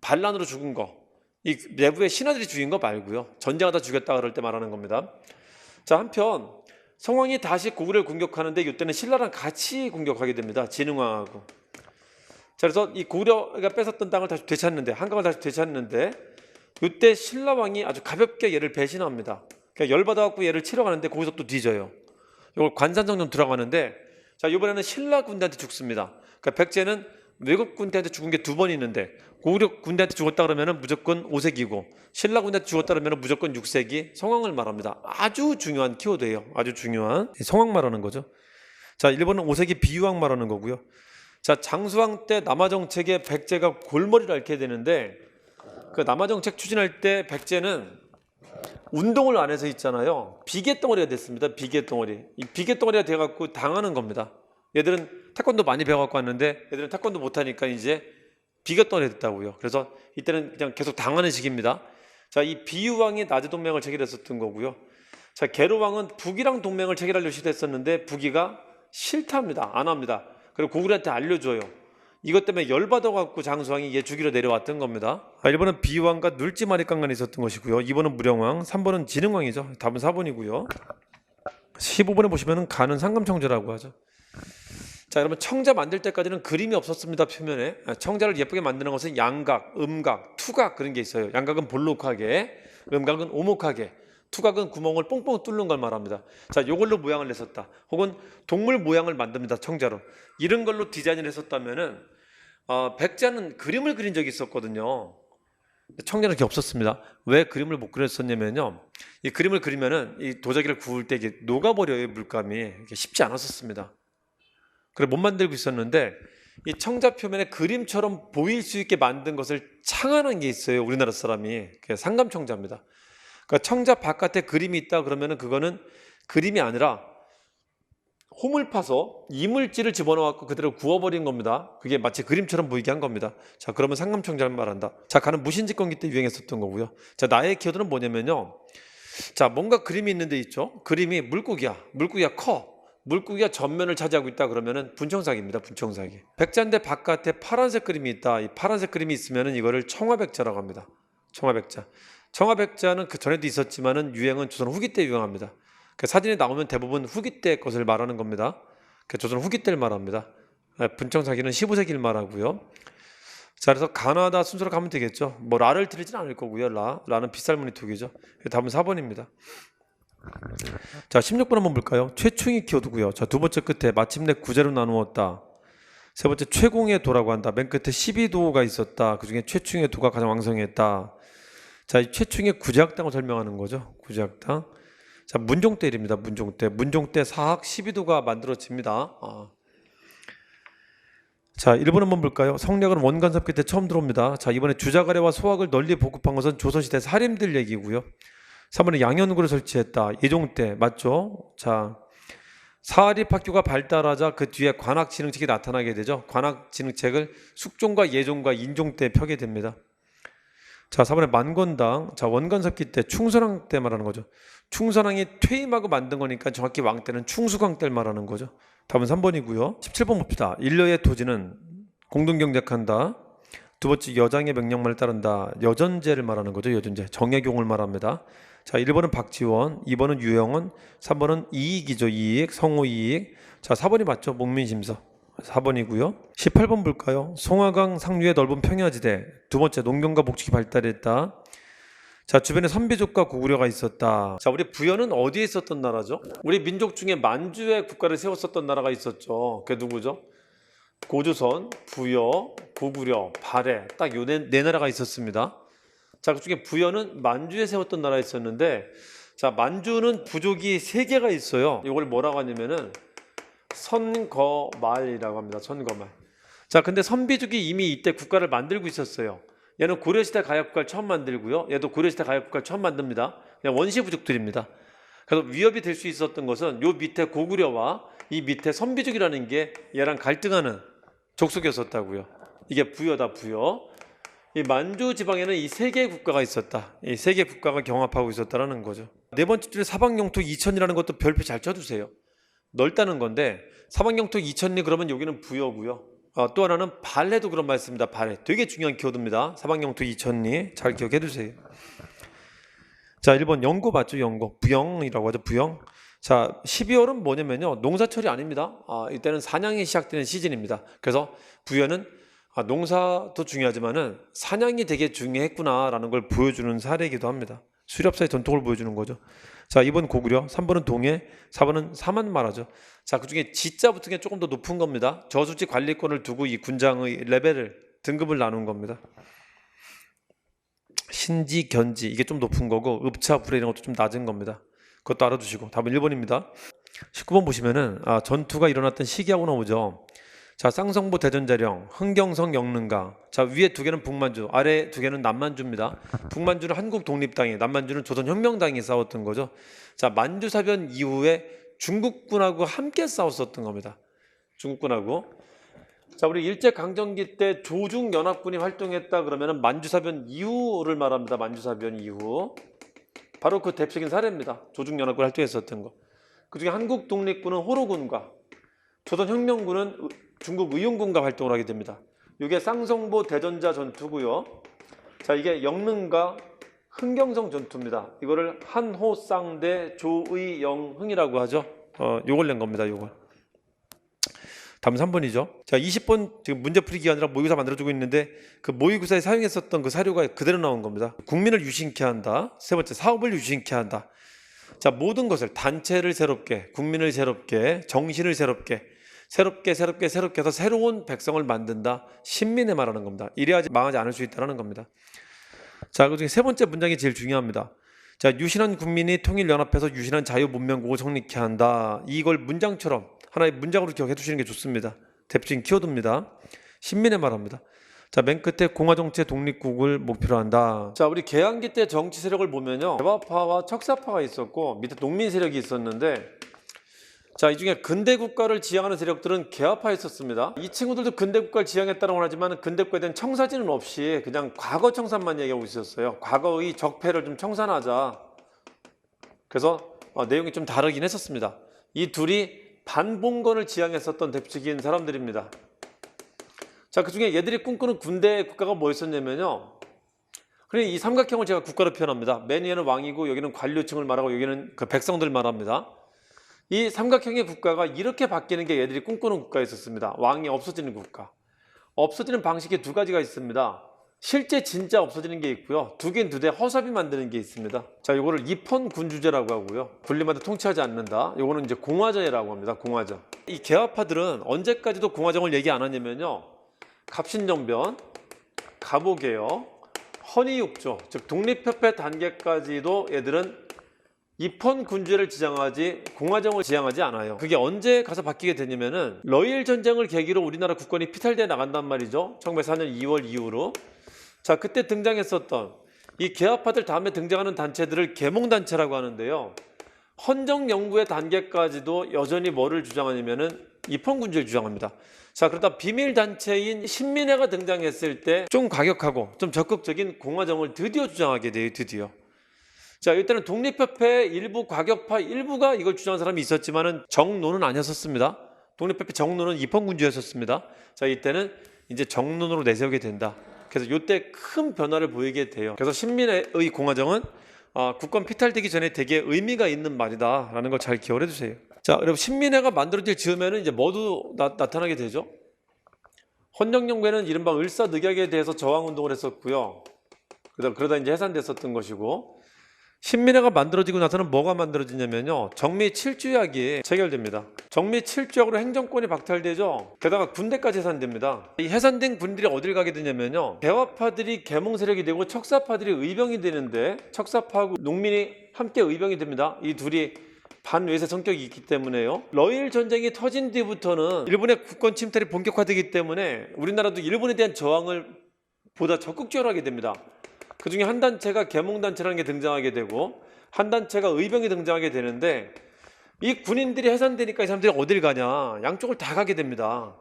반란으로 죽은 거. 이 내부의 신하들이 죽인 거 말고요. 전쟁하다 죽였다 그럴 때 말하는 겁니다. 자, 한편 성왕이 다시 고구려를 공격하는데 이때는 신라랑 같이 공격하게 됩니다. 진흥왕하고. 자, 그래서 이 고구려가 뺏었던 땅을 다시 되찾는데, 한강을 다시 되찾는데 이때 신라왕이 아주 가볍게 얘를 배신합니다. 그러니까 열받아갖고 얘를 치러 가는데 거기서 또 뒤져요. 이걸 관산정전 들어가는데, 자, 이번에는 신라 군대한테 죽습니다. 그러니까 백제는 외국 군대한테 죽은 게 2번 있는데 고구려 군대한테 죽었다 그러면 무조건 5세기고 신라 군대한테 죽었다 그러면 무조건 6세기 성왕을 말합니다. 아주 중요한 키워드예요. 아주 중요한 성왕 말하는 거죠. 자, 일본은 5세기 비유왕 말하는 거고요. 자, 장수왕 때 남하정책에 백제가 골머리를 앓게 되는데 그 남하정책 추진할 때 백제는 운동을 안 해서 있잖아요. 비계덩어리가 됐습니다. 비계덩어리. 이 비계덩어리가 돼갖고 당하는 겁니다. 얘들은 태권도 많이 배워갖고 왔는데 얘들은 태권도 못하니까 이제 비계덩어리가 됐다고요. 그래서 이때는 그냥 계속 당하는 시기입니다. 자, 이 비유왕이 나제 동맹을 체결했었던 거고요. 자, 계로왕은 북이랑 동맹을 체결하려고 시도했었는데 북이가 싫답니다. 안 합니다. 그리고 고구려한테 알려줘요. 이것 때문에 열받아갖고 장수왕이 얘 죽이러 내려왔던 겁니다. 1번은 비유왕과 눌지마리깡간에 있었던 것이고요. 2번은 무령왕, 3번은 진흥왕이죠. 답은 4번이고요. 15번에 보시면 간은 상감청자라고 하죠. 자, 여러분 청자 만들 때까지는 그림이 없었습니다. 표면에. 청자를 예쁘게 만드는 것은 양각, 음각, 투각 그런 게 있어요. 양각은 볼록하게, 음각은 오목하게, 투각은 구멍을 뽕뽕 뚫는 걸 말합니다. 자, 요걸로 모양을 냈었다. 혹은 동물 모양을 만듭니다. 청자로. 이런 걸로 디자인을 했었다면은 백제는 그림을 그린 적이 있었거든요. 청자는 그게 없었습니다. 왜 그림을 못 그렸었냐면요. 이 그림을 그리면은 이 도자기를 구울 때 이게 녹아버려요. 물감이. 이게 쉽지 않았었습니다. 그래 못 만들고 있었는데 이 청자 표면에 그림처럼 보일 수 있게 만든 것을 창안한 게 있어요. 우리나라 사람이. 그게 상감청자입니다. 그러니까 청자 바깥에 그림이 있다 그러면은 그거는 그림이 아니라 홈을 파서 이물질을 집어넣어갖고 그대로 구워버린 겁니다. 그게 마치 그림처럼 보이게 한 겁니다. 자, 그러면 상감청자를 말한다. 자, 가는 무신직권기 때 유행했었던 거고요. 자, 나의 키워드는 뭐냐면요. 자, 뭔가 그림이 있는데 있죠. 그림이 물고기야. 물고기가 커. 물고기가 전면을 차지하고 있다 그러면은 분청사기입니다. 분청사기. 백자인데 바깥에 파란색 그림이 있다. 이 파란색 그림이 있으면은 이거를 청화백자라고 합니다. 청화백자. 청화백자는 그 전에도 있었지만은 유행은 조선 후기 때 유행합니다. 그 사진에 나오면 대부분 후기 때 것을 말하는 겁니다. 그 조선 후기 때를 말합니다. 분청사기는 15세기를 말하고요. 자, 그래서 가나다 순서로 가면 되겠죠. 뭐 라를 틀리진 않을 거고요. 라는 빗살무늬 투기죠. 답은 4번입니다. 자, 16번 한번 볼까요? 최충이 키워드고요. 자, 두 번째 끝에 마침내 구제로 나누었다. 세 번째 최공의 도라고 한다. 맨 끝에 12도가 있었다. 그 중에 최충의 도가 가장 왕성했다. 자, 이 최충의 구제학당을 설명하는 거죠. 구제학당. 자, 문종 때 일입니다. 문종 때. 문종 때 사학 12도가 만들어집니다. 자, 1번 한번 볼까요? 성략은 원간섭기 때 처음 들어옵니다. 자, 이번에 주자가래와 소학을 널리 보급한 것은 조선시대 사림들 얘기고요. 3번에 양현구를 설치했다. 예종 때 맞죠? 자, 사립학교가 발달하자 그 뒤에 관학진흥책이 나타나게 되죠. 관학진흥책을 숙종과 예종과 인종 때 펴게 됩니다. 자, 4번에 만건당. 자, 원간섭기 때 충선왕 때 말하는 거죠. 충선왕이 퇴임하고 만든 거니까 정확히 왕 때는 충수광 때를 말하는 거죠. 답은 3번이고요. 17번 봅시다. 인려의 토지는 공동경작한다. 두 번째 여장의 명령만을 따른다. 여전제를 말하는 거죠. 여전제. 정예경을 말합니다. 자, 1번은 박지원, 2번은 유영원, 3번은 이익이죠. 이익, 성호이익. 자, 4번이 맞죠. 목민심서. 4번이고요. 18번 볼까요? 송화강 상류의 넓은 평야지대. 두 번째 농경과 목축이 발달했다. 자, 주변에 선비족과 고구려가 있었다. 자, 우리 부여는 어디에 있었던 나라죠? 우리 민족 중에 만주에 국가를 세웠었던 나라가 있었죠. 그게 누구죠? 고조선, 부여, 고구려, 발해. 딱 요 네 나라가 있었습니다. 자, 그 중에 부여는 만주에 세웠던 나라가 있었는데, 자, 만주는 부족이 3개가 있어요. 이걸 뭐라고 하냐면은 선거말이라고 합니다. 선거말. 자, 근데 선비족이 이미 이때 국가를 만들고 있었어요. 얘는 고려시대 가야국가를 처음 만들고요. 얘도 고려시대 가야국가를 처음 만듭니다. 그냥 원시부족들입니다. 그래서 위협이 될 수 있었던 것은 요 밑에 고구려와 이 밑에 선비족이라는 게 얘랑 갈등하는 족속이었었다고요. 이게 부여다, 부여. 이 만주 지방에는 이 3개의 국가가 있었다. 이 3개의 국가가 경합하고 있었다는 거죠. 네 번째 줄에 사방영토 2천이라는 것도 별표 잘 쳐주세요. 넓다는 건데 사방영토 2천리 그러면 여기는 부여고요. 또 하나는 발해도 그런 말씀입니다. 발해. 되게 중요한 키워드입니다. 사방영토 2천리 잘 기억해 두세요. 자, 1번 영고 맞죠? 영고. 부영이라고 하죠. 부영. 자, 12월은 뭐냐면요. 농사철이 아닙니다. 이때는 사냥이 시작되는 시즌입니다. 그래서 부여는 농사도 중요하지만은 사냥이 되게 중요했구나라는 걸 보여주는 사례이기도 합니다. 수렵사의 전통을 보여주는 거죠. 자, 2번 고구려, 3번은 동해, 4번은 사만 말하죠. 자, 그중에 지자 붙은 게 조금 더 높은 겁니다. 저수지 관리권을 두고 이 군장의 레벨을 등급을 나눈 겁니다. 신지, 견지 이게 좀 높은 거고 읍차, 불에 이런 것도 좀 낮은 겁니다. 그것도 알아두시고 답은 1번입니다. 19번 보시면은 전투가 일어났던 시기하고 나오죠. 자, 쌍성보 대전자령, 흥경성 영릉강. 자, 위에 2개는 북만주, 아래 2개는 남만주입니다. 북만주는 한국 독립당이, 남만주는 조선혁명당이 싸웠던 거죠. 자, 만주사변 이후에 중국군하고 함께 싸웠었던 겁니다. 중국군하고. 자, 우리 일제강점기 때 조중연합군이 활동했다 그러면은 만주사변 이후를 말합니다. 만주사변 이후. 바로 그 대표적인 사례입니다. 조중연합군 활동했었던 거. 그 중에 한국 독립군은 호로군과 조선혁명군은 중국 의용군과 활동을 하게 됩니다. 이게 쌍성보 대전자 전투고요. 자, 이게 영릉과 흥경성 전투입니다. 이거를 한호쌍대 조의영흥이라고 하죠. 요걸 낸 겁니다. 요걸. 다음 3번이죠. 자, 20번 지금 문제풀이 기간이라 모의고사 만들어주고 있는데 그 모의고사에 사용했었던 그 사료가 그대로 나온 겁니다. 국민을 유신케 한다. 세 번째, 사업을 유신케 한다. 자, 모든 것을 단체를 새롭게, 국민을 새롭게, 정신을 새롭게 해서 새로운 백성을 만든다. 신민에 말하는 겁니다. 이래야지 망하지 않을 수 있다는 겁니다. 자, 그중에 세 번째 문장이 제일 중요합니다. 자, 유신한 국민이 통일연합해서 유신한 자유문명국을 성립케 한다. 이걸 문장처럼 하나의 문장으로 기억해 두시는 게 좋습니다. 대표적인 키워드입니다. 신민에 말합니다. 자, 맨 끝에 공화정치의 독립국을 목표로 한다. 자, 우리 개항기 때 정치 세력을 보면요. 대화파와 척사파가 있었고 밑에 농민 세력이 있었는데 자, 이 중에 근대 국가를 지향하는 세력들은 개화파였었습니다. 이 친구들도 근대 국가를 지향했다고 하지만 근대 국가에 대한 청사진은 없이 그냥 과거 청산만 얘기하고 있었어요. 과거의 적폐를 좀 청산하자. 그래서 내용이 좀 다르긴 했었습니다. 이 둘이 반봉건을 지향했었던 대표적인 사람들입니다. 자, 그 중에 얘들이 꿈꾸는 군대 국가가 뭐였었냐면요. 그래, 이 삼각형을 제가 국가로 표현합니다. 맨 위에는 왕이고 여기는 관료층을 말하고 여기는 그 백성들 말합니다. 이 삼각형의 국가가 이렇게 바뀌는 게 얘들이 꿈꾸는 국가였었습니다. 왕이 없어지는 국가. 없어지는 방식이 두 가지가 있습니다. 실제 진짜 없어지는 게 있고요. 두 개인 두 대 허섭이 만드는 게 있습니다. 자, 요거를 입헌군주제라고 하고요. 군림하되 통치하지 않는다. 요거는 이제 공화정이라고 합니다. 공화정. 이 개화파들은 언제까지도 공화정을 얘기 안 하냐면요. 갑신정변, 갑오개혁, 헌의육조, 즉 독립협회 단계까지도 얘들은 입헌군주제를 지향하지 공화정을 지향하지 않아요. 그게 언제 가서 바뀌게 되냐면은 러일 전쟁을 계기로 우리나라 국권이 피탈돼 나간단 말이죠. 1904년 2월 이후로. 자, 그때 등장했었던 이 개화파들 다음에 등장하는 단체들을 계몽단체라고 하는데요. 헌정연구의 단계까지도 여전히 뭐를 주장하냐면은 입헌군주를 주장합니다. 자, 그러다 비밀단체인 신민회가 등장했을 때 좀 과격하고 좀 적극적인 공화정을 드디어 주장하게 돼요. 드디어. 자, 이때는 독립협회 일부 과격파 일부가 이걸 주장한 사람이 있었지만은 정론은 아니었습니다. 독립협회 정론은 입헌군주였었습니다. 자, 이때는 이제 정론으로 내세우게 된다. 그래서 이때 큰 변화를 보이게 돼요. 그래서 신민의 공화정은 국권 피탈되기 전에 되게 의미가 있는 말이다라는 걸 잘 기억을 해주세요. 자, 여러분 신민회가 만들어질 즈음에는 이제 뭐도 나타나게 되죠. 헌정연구회는 이른바 을사늑약에 대해서 저항운동을 했었고요. 그러다 이제 해산됐었던 것이고, 신민회가 만들어지고 나서는 뭐가 만들어지냐면요. 정미 7주약이 체결됩니다. 정미 7주약으로 행정권이 박탈되죠. 게다가 군대까지 해산됩니다. 이 해산된 군들이 어딜 가게 되냐면요. 개화파들이 계몽 세력이 되고 척사파들이 의병이 되는데, 척사파하고 농민이 함께 의병이 됩니다. 이 둘이 반외세 성격이 있기 때문에요. 러일 전쟁이 터진 뒤부터는 일본의 국권 침탈이 본격화되기 때문에 우리나라도 일본에 대한 저항을 보다 적극적으로 하게 됩니다. 그 중에 한 단체가 계몽단체라는 게 등장하게 되고 한 단체가 의병이 등장하게 되는데, 이 군인들이 해산되니까 이 사람들이 어딜 가냐, 양쪽을 다 가게 됩니다.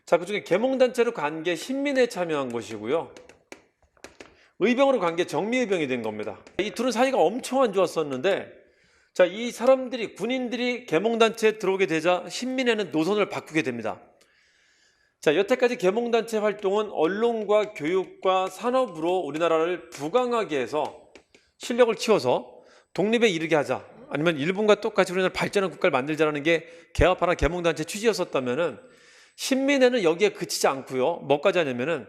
자, 그 중에 계몽단체로 간 게 신민회에 참여한 것이고요. 의병으로 간 게 정미의병이 된 겁니다. 이 둘은 사이가 엄청 안 좋았었는데, 자, 이 사람들이 군인들이 계몽단체에 들어오게 되자 신민회는 노선을 바꾸게 됩니다. 자, 여태까지 계몽단체 활동은 언론과 교육과 산업으로 우리나라를 부강하게 해서 실력을 키워서 독립에 이르게 하자, 아니면 일본과 똑같이 우리나라 발전한 국가를 만들자라는 게 개화파나 계몽단체 취지였었다면은, 신민회는 여기에 그치지 않고요. 뭐까지 하냐면은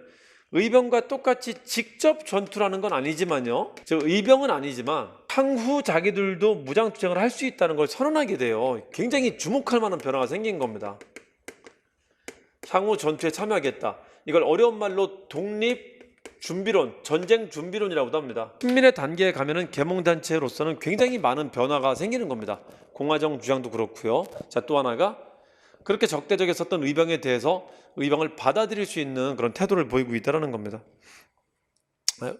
의병과 똑같이 직접 전투를 하는 건 아니지만요. 의병은 아니지만 향후 자기들도 무장투쟁을 할 수 있다는 걸 선언하게 돼요. 굉장히 주목할 만한 변화가 생긴 겁니다. 향후 전투에 참여하겠다. 이걸 어려운 말로 독립준비론, 전쟁준비론이라고도 합니다. 신민의 단계에 가면은 계몽단체로서는 굉장히 많은 변화가 생기는 겁니다. 공화정 주장도 그렇고요. 자, 또 하나가 그렇게 적대적이었던 의병에 대해서 의병을 받아들일 수 있는 그런 태도를 보이고 있다는 겁니다.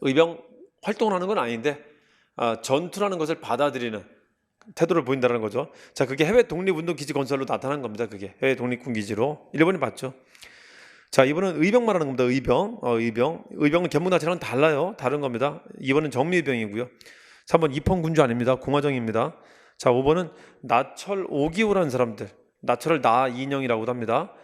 의병 활동을 하는 건 아닌데 전투라는 것을 받아들이는 태도를 보인다는 거죠. 자, 그게 해외 독립운동 기지 건설로 나타난 겁니다. 그게 해외 독립군 기지로 일본이 봤죠. 자, 이번은 의병 말하는 겁니다. 의병은 계몽단체랑 달라요. 다른 겁니다. 2번은 정미의병이고요. 3번 입헌군주 아닙니다. 공화정입니다. 자, 5번은 나철 5기호라는 사람들, 나철을 나인형이라고도 합니다.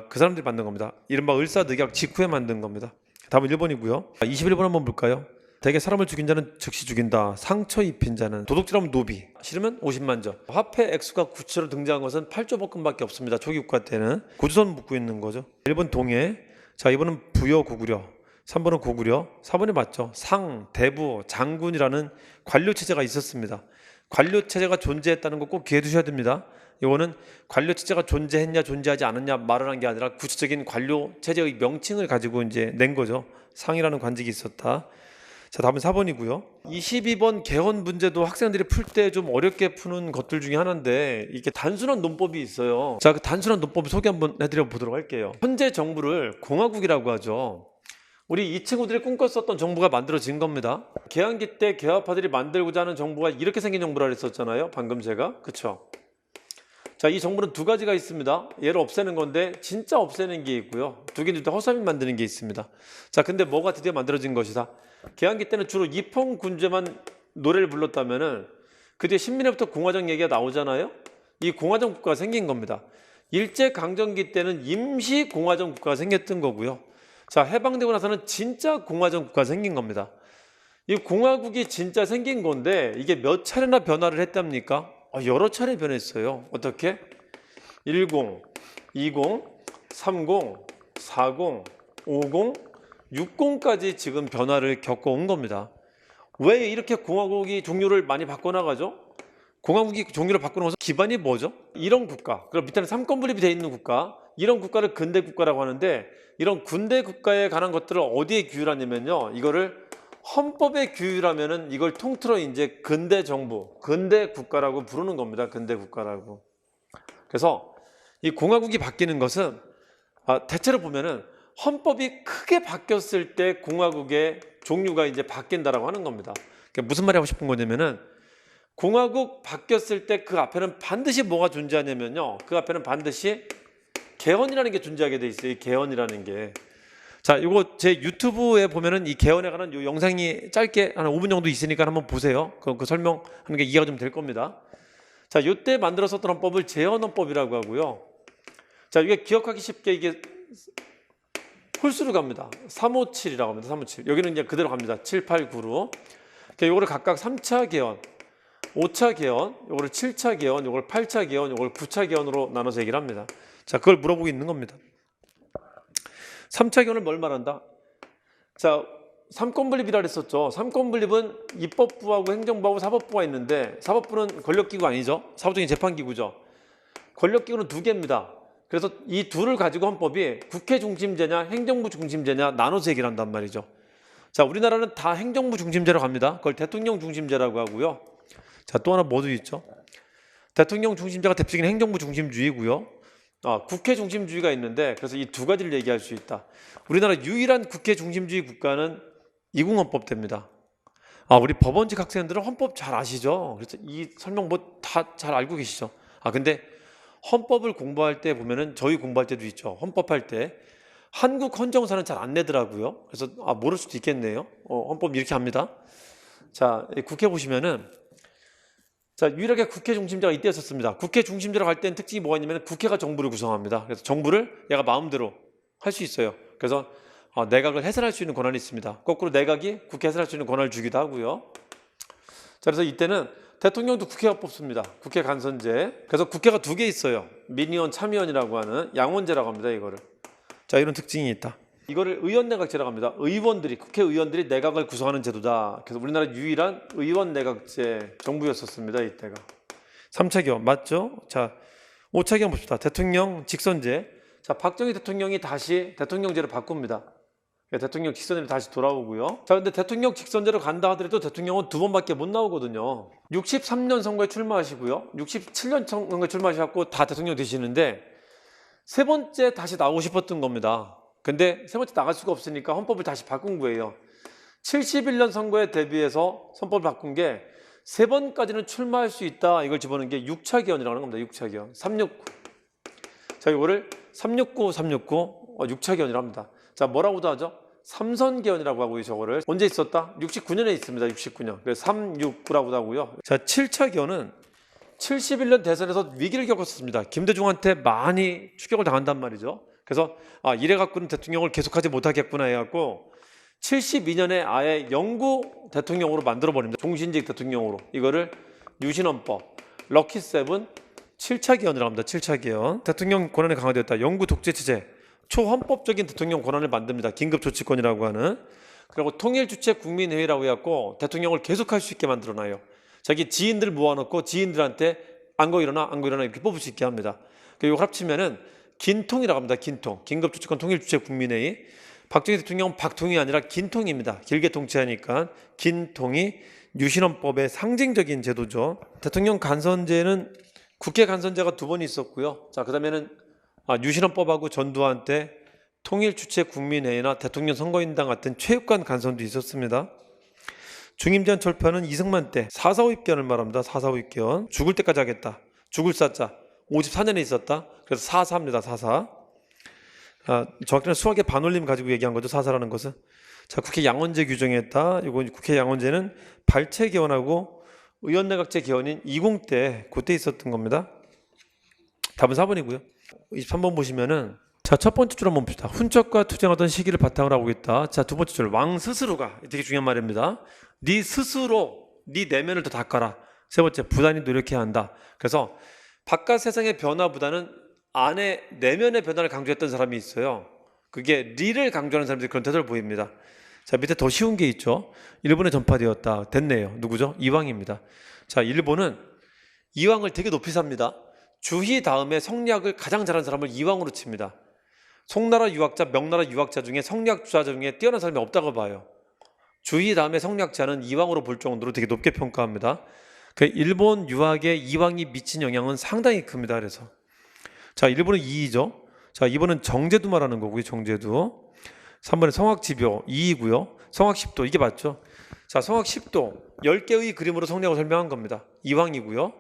그 사람들이 만든 겁니다. 이른바 을사늑약 직후에 만든 겁니다. 다음은 1번이고요. 21번 한번 볼까요? 대개 사람을 죽인 자는 즉시 죽인다. 상처 입힌 자는 도둑질하면 노비, 싫으면 50만 점. 화폐 액수가 구체로 등장한 것은 8조 법금밖에 없습니다. 초기 국가 때는 고조선 묻고 있는 거죠. 1번 동해. 자, 2번은 부여 고구려, 3번은 고구려, 4번이 맞죠. 상, 대부, 장군이라는 관료 체제가 있었습니다. 관료 체제가 존재했다는 거 꼭 기억해 두셔야 됩니다. 이거는 관료 체제가 존재했냐 존재하지 않았냐 말을 한 게 아니라 구체적인 관료 체제의 명칭을 가지고 이제 낸 거죠. 상이라는 관직이 있었다. 자, 다음은 4번이고요. 22번 개헌 문제도 학생들이 풀 때 좀 어렵게 푸는 것들 중에 하나인데, 이게 단순한 논법이 있어요. 자, 그 단순한 논법 소개 한번 해드려 보도록 할게요. 현재 정부를 공화국이라고 하죠. 우리 이 친구들이 꿈꿨었던 정부가 만들어진 겁니다. 개헌기 때 개화파들이 만들고자 하는 정부가 이렇게 생긴 정부라 했었잖아요. 방금 제가. 그쵸? 자, 이 정부는 두 가지가 있습니다. 얘를 없애는 건데 진짜 없애는 게 있고요. 두 개는 허수아비 만드는 게 있습니다. 자, 근데 뭐가 드디어 만들어진 것이다. 개항기 때는 주로 이펑군주만 노래를 불렀다면은 그 뒤에 신민회부터 공화정 얘기가 나오잖아요. 이 공화정 국가가 생긴 겁니다. 일제강점기 때는 임시 공화정 국가가 생겼던 거고요. 자, 해방되고 나서는 진짜 공화정 국가가 생긴 겁니다. 이 공화국이 진짜 생긴 건데 이게 몇 차례나 변화를 했답니까? 여러 차례 변했어요. 어떻게? 10, 20, 30, 40, 50, 60까지 지금 변화를 겪어온 겁니다. 왜 이렇게 공화국이 종류를 많이 바꿔나가죠? 공화국이 종류를 바꾸는 기반이 뭐죠? 이런 국가, 그리고 밑에는 삼권분립이 되어 있는 국가, 이런 국가를 근대 국가라고 하는데 이런 군대 국가에 관한 것들을 어디에 규율하냐면요, 이거를 헌법에 규율하면은 이걸 통틀어 이제 근대 정부, 근대 국가라고 부르는 겁니다. 근대 국가라고. 그래서 이 공화국이 바뀌는 것은 대체로 보면은 헌법이 크게 바뀌었을 때 공화국의 종류가 이제 바뀐다라고 하는 겁니다. 그러니까 무슨 말이 하고 싶은 거냐면은 공화국 바뀌었을 때 그 앞에는 반드시 뭐가 존재하냐면요, 그 앞에는 반드시 개헌이라는 게 존재하게 돼 있어요. 이 개헌이라는 게. 자, 이거 제 유튜브에 보면은 이 개헌에 관한 요 영상이 짧게 한 5분 정도 있으니까 한번 보세요. 그 설명하는 게 이해가 좀 될 겁니다. 자, 요때 만들었었던 헌법을 재헌헌법이라고 하고요. 자, 이게 기억하기 쉽게 이게 홀수로 갑니다. 357이라고 합니다. 357. 여기는 이제 그대로 갑니다. 7, 8, 9로. 그러니까 요거를 각각 3차 개헌, 5차 개헌, 요거를 7차 개헌, 요걸 8차 개헌, 요걸 9차 개헌으로 나눠서 얘기를 합니다. 자, 그걸 물어보고 있는 겁니다. 3차 개헌을 뭘 말한다? 자, 삼권분립이라 그랬었죠. 삼권분립은 입법부하고 행정부하고 사법부가 있는데 사법부는 권력기구 아니죠. 사법적인 재판기구죠. 권력기구는 두 개입니다. 그래서 이 둘을 가지고 헌법이 국회 중심제냐 행정부 중심제냐 나눠서 얘기를 한단 말이죠. 자, 우리나라는 다 행정부 중심제로 갑니다. 그걸 대통령 중심제라고 하고요. 자, 또 하나 뭐도 있죠. 대통령 중심제가 대표적인 행정부 중심주의고요. 국회 중심주의가 있는데 그래서 이 두 가지를 얘기할 수 있다. 우리나라 유일한 국회 중심주의 국가는 이공헌법대입니다. 우리 법원직 학생들은 헌법 잘 아시죠? 그래서 이 설명 뭐 다 잘 알고 계시죠? 근데 헌법을 공부할 때 보면은 저희 공부할 때도 있죠. 헌법할 때 한국 헌정사는 잘 안 내더라고요. 그래서 모를 수도 있겠네요. 헌법 이렇게 합니다. 자, 국회 보시면은 자, 유일하게 국회 중심제가 이때였었습니다. 국회 중심제로 갈 때는 특징이 뭐가 있냐면 국회가 정부를 구성합니다. 그래서 정부를 얘가 마음대로 할 수 있어요. 그래서 내각을 해산할 수 있는 권한이 있습니다. 거꾸로 내각이 국회 해산할 수 있는 권한을 주기도 하고요. 자, 그래서 이때는 대통령도 국회가 뽑습니다. 국회 간선제. 그래서 국회가 두 개 있어요. 민의원, 참의원이라고 하는 양원제라고 합니다. 이거를. 자, 이런 특징이 있다. 이거를 의원내각제라고 합니다. 의원들이, 국회의원들이 내각을 구성하는 제도다. 그래서 우리나라 유일한 의원내각제 정부였었습니다. 이때가. 3차 개헌 맞죠? 자, 5차 개헌 봅시다. 대통령 직선제. 자, 박정희 대통령이 다시 대통령제를 바꿉니다. 대통령 직선제로 다시 돌아오고요. 자, 근데 대통령 직선제로 간다 하더라도 대통령은 두 번밖에 못 나오거든요. 63년 선거에 출마하시고요. 67년 선거에 출마하셨고 다 대통령 되시는데 세 번째 다시 나오고 싶었던 겁니다. 근데 세 번째 나갈 수가 없으니까 헌법을 다시 바꾼 거예요. 71년 선거에 대비해서 헌법을 바꾼 게 세 번까지는 출마할 수 있다. 이걸 집어넣은 게 6차 개헌이라고 하는 겁니다. 6차 개헌. 369. 자, 이거를 369, 6차 개헌이라고 합니다. 자, 뭐라고도 하죠? 삼선 개헌이라고 하고요. 저거를 언제 있었다? 69년에 있습니다. 69년. 그래서 369라고도 하고요. 자, 7차 개헌은 71년 대선에서 위기를 겪었습니다. 김대중한테 많이 추격을 당한단 말이죠. 그래서 이래 갖고는 대통령을 계속하지 못하겠구나 해갖고 72년에 아예 영구 대통령으로 만들어버립니다. 종신직 대통령으로. 이거를 유신헌법, 럭키7 7차 개헌이라고 합니다. 7차 개헌. 대통령 권한이 강화되었다. 영구 독재체제. 초헌법적인 대통령 권한을 만듭니다. 긴급조치권이라고 하는. 그리고 통일주체 국민회의라고 해갖고 대통령을 계속할 수 있게 만들어놔요. 자기 지인들 모아놓고 지인들한테 안고 일어나 이렇게 뽑을 수 있게 합니다. 그리고 합치면은 긴통이라고 합니다. 긴통. 긴급조치권 통일주체 국민회의. 박정희 대통령은 박통이 아니라 긴통입니다. 길게 통치하니까 긴통이 유신헌법의 상징적인 제도죠. 대통령 간선제는 국회 간선제가 두 번 있었고요. 자, 그다음에는 유신헌법하고 전두환 때 통일주체 국민회의나 대통령 선거인단 같은 체육관 간선도 있었습니다. 중임제한 철폐는 이승만 때 4.4.5 입견을 말합니다. 4.4.5 입견. 죽을 때까지 하겠다. 죽을 사자. 54년에 있었다. 그래서 44입니다. 44. 정확히는 수학의 반올림 가지고 얘기한 거죠. 44라는 것은. 자, 국회 양원제 규정했다. 이거 국회 양원제는 발췌 개헌하고 의원내각제 개헌인 20 때 그때 있었던 겁니다. 답은 4번이고요. 23번 보시면은 자, 첫 번째 줄 한번 봅시다. 훈적과 투쟁하던 시기를 바탕으로 하고 있다. 자, 두 번째 줄 왕 스스로가 되게 중요한 말입니다. 네 스스로 네 내면을 더 닦아라. 세 번째 부단히 노력해야 한다. 그래서 바깥 세상의 변화보다는 안에 내면의 변화를 강조했던 사람이 있어요. 그게 리를 강조하는 사람들이 그런 태도를 보입니다. 자, 밑에 더 쉬운 게 있죠. 일본에 전파되었다. 됐네요. 누구죠? 이왕입니다. 자, 일본은 이왕을 되게 높이 삽니다. 주희 다음에 성리학을 가장 잘하는 사람을 이왕으로 칩니다. 송나라 유학자, 명나라 유학자 중에 성리학 주자자 중에 뛰어난 사람이 없다고 봐요. 주희 다음에 성리학자는 이왕으로 볼 정도로 되게 높게 평가합니다. 그 일본 유학에 이왕이 미친 영향은 상당히 큽니다. 그래서 자, 일본은 2이죠. 자, 2번은 정제도 말하는 거고요. 정제도. 3번은 성악지묘 2이고요. 성악십도 이게 맞죠. 자, 성악십도 10개의 그림으로 성리학을 설명한 겁니다. 이왕이고요.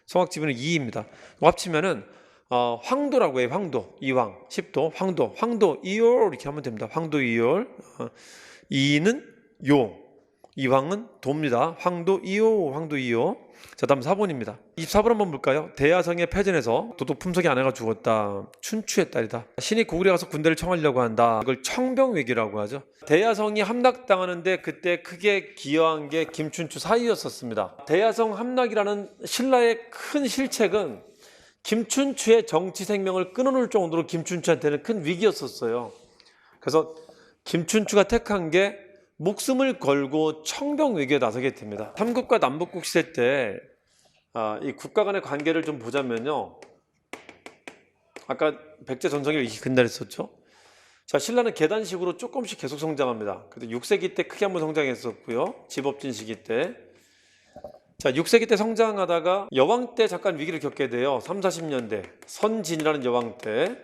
성악지묘는 2입니다. 합치면은 황도라고 해요. 황도, 이왕, 십도, 황도, 이열 이렇게 하면 됩니다. 황도, 이열. 이는 요, 이왕은 도입니다. 황도, 이요. 자, 다음 4번입니다. 24번 한번 볼까요? 대야성의 패전에서 도둑 품석이 아내가 죽었다. 춘추의 딸이다. 신이 고구려 가서 군대를 청하려고 한다. 이걸 청병외교라고 하죠. 대야성이 함락당하는데 그때 크게 기여한 게 김춘추 사위였었습니다. 대야성 함락이라는 신라의 큰 실책은 김춘추의 정치 생명을 끊어놓을 정도로 김춘추한테는 큰 위기였었어요. 그래서 김춘추가 택한 게 목숨을 걸고 청병외교에 나서게 됩니다. 삼국과 남북국 시대 때 이 국가 간의 관계를 좀 보자면요. 아까 백제 전성기를 근달했었죠. 자, 신라는 계단식으로 조금씩 계속 성장합니다. 그래도 6세기 때 크게 한번 성장했었고요. 집업진 시기 때. 자, 6세기 때 성장하다가 여왕 때 잠깐 위기를 겪게 돼요. 3, 40년대 선진이라는 여왕 때.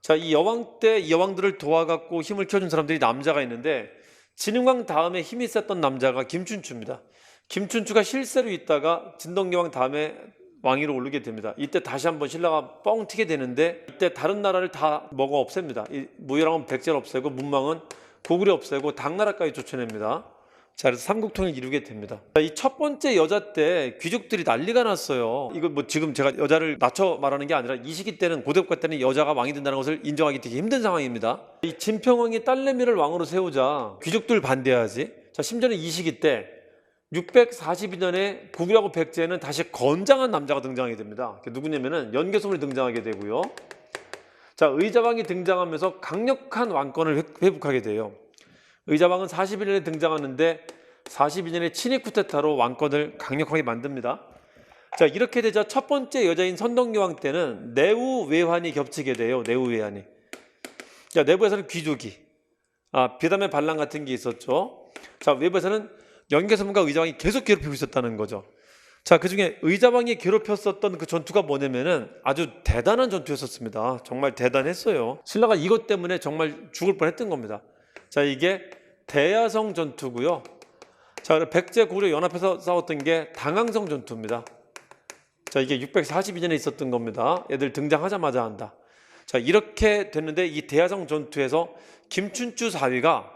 자, 이 여왕 때 이 여왕들을 도와갖고 힘을 키워준 사람들이 남자가 있는데 진흥왕 다음에 힘이 셌던 남자가 김춘추입니다. 김춘추가 실세로 있다가 진동여왕 다음에 왕위로 오르게 됩니다. 이때 다시 한번 신라가 뻥 튀게 되는데 이때 다른 나라를 다 먹어 없앱니다. 무열왕은 백제를 없애고 문망은 고구려 없애고 당나라까지 쫓아냅니다. 자, 그래서 삼국통일 이루게 됩니다. 이 첫 번째 여자 때 귀족들이 난리가 났어요. 이거 뭐 지금 제가 여자를 낮춰 말하는 게 아니라 이 시기 때는 고대국가 때는 여자가 왕이 된다는 것을 인정하기 되게 힘든 상황입니다. 이 진평왕이 딸내미를 왕으로 세우자 귀족들 반대하지. 자, 심지어는 이 시기 때 642년에 고구려하고 백제는 다시 건장한 남자가 등장하게 됩니다. 누구냐면은 연개소문이 등장하게 되고요. 자, 의자왕이 등장하면서 강력한 왕권을 회복하게 돼요. 의자왕은 41년에 등장하는데 42년에 친위 쿠데타로 왕권을 강력하게 만듭니다. 자, 이렇게 되자 첫 번째 여자인 선덕여왕 때는 내우외환이 겹치게 돼요. 내우외환이. 자, 내부에서는 귀족이 비담의 반란 같은 게 있었죠. 자, 외부에서는 연개소문과 의자왕이 계속 괴롭히고 있었다는 거죠. 자, 그중에 의자왕이 괴롭혔었던 그 전투가 뭐냐면은 아주 대단한 전투였었습니다. 정말 대단했어요. 신라가 이것 때문에 정말 죽을 뻔했던 겁니다. 자, 이게 대야성 전투고요. 자, 백제 고구려 연합해서 싸웠던 게 당항성 전투입니다. 자, 이게 642년에 있었던 겁니다. 애들 등장하자마자 한다. 자, 이렇게 됐는데 이 대야성 전투에서 김춘추 사위가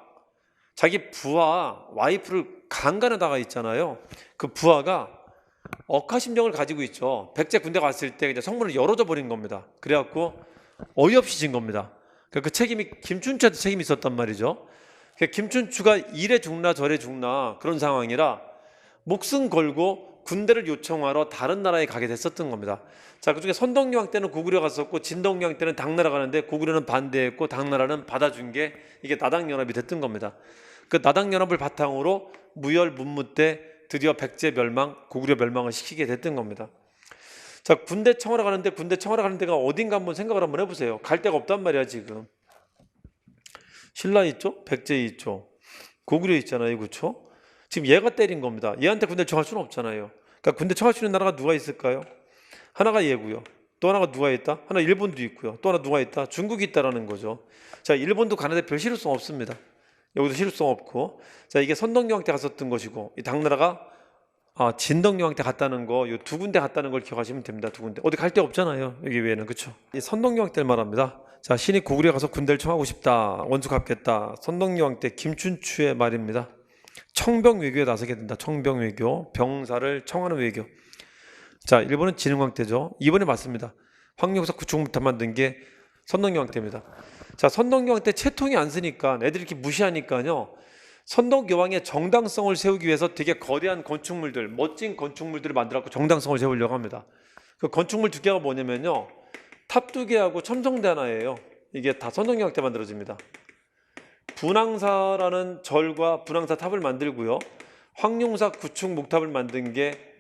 자기 부하 와이프를 강간하다가 있잖아요. 그 부하가 억하심정을 가지고 있죠. 백제 군대가 왔을 때 그냥 성문을 열어줘 버린 겁니다. 그래갖고 어이없이 진 겁니다. 그 책임이 김춘추한테 책임이 있었단 말이죠. 김춘추가 이래 죽나 저래 죽나 그런 상황이라 목숨 걸고 군대를 요청하러 다른 나라에 가게 됐었던 겁니다. 자, 그중에 선덕여왕 때는 고구려 갔었고 진덕여왕 때는 당나라 가는데 고구려는 반대했고 당나라는 받아준 게 이게 나당연합이 됐던 겁니다. 그 나당연합을 바탕으로 무열 문무 때 드디어 백제 멸망, 고구려 멸망을 시키게 됐던 겁니다. 자, 군대 청하러 가는데 군대 청하러 가는 데가 어딘가 한번 생각을 한번 해보세요. 갈 데가 없단 말이야 지금. 신라 있죠? 백제 있죠? 고구려 있잖아요. 그렇죠? 지금 얘가 때린 겁니다. 얘한테 군대 청할 수는 없잖아요. 그러니까 군대 청할 수 있는 나라가 누가 있을까요? 하나가 얘고요. 또 하나가 누가 있다? 하나 일본도 있고요. 또 하나 누가 있다? 중국이 있다라는 거죠. 자, 일본도 가는데 별 실효성 없습니다. 여기도 실효성 없고. 자, 이게 선덕여왕 때 갔었던 것이고 이 당나라가 진덕여왕 때 갔다는 거, 요 두 군데 갔다는 걸 기억하시면 됩니다. 두 군데. 어디 갈 데 없잖아요. 여기 외에는. 그쵸? 이 선덕여왕 때를 말합니다. 자, 신이 고구려에 가서 군대를 청하고 싶다. 원수 갚겠다. 선덕여왕 때 김춘추의 말입니다. 청병외교에 나서게 된다. 청병외교. 병사를 청하는 외교. 자, 일본은 진흥왕 때죠. 이번에 맞습니다. 황룡사 구축무탑 만든 게 선덕여왕 때입니다. 자, 선덕여왕 때 채통이 안 쓰니까 애들이 이렇게 무시하니까요. 선덕여왕의 정당성을 세우기 위해서 되게 거대한 건축물들, 멋진 건축물들을 만들어갖고 정당성을 세우려고 합니다. 그 건축물 두 개가 뭐냐면요. 탑 두 개하고 첨성대 하나예요. 이게 다 선덕여왕 때 만들어집니다. 분황사라는 절과 분황사 탑을 만들고요. 황룡사 구축 목탑을 만든 게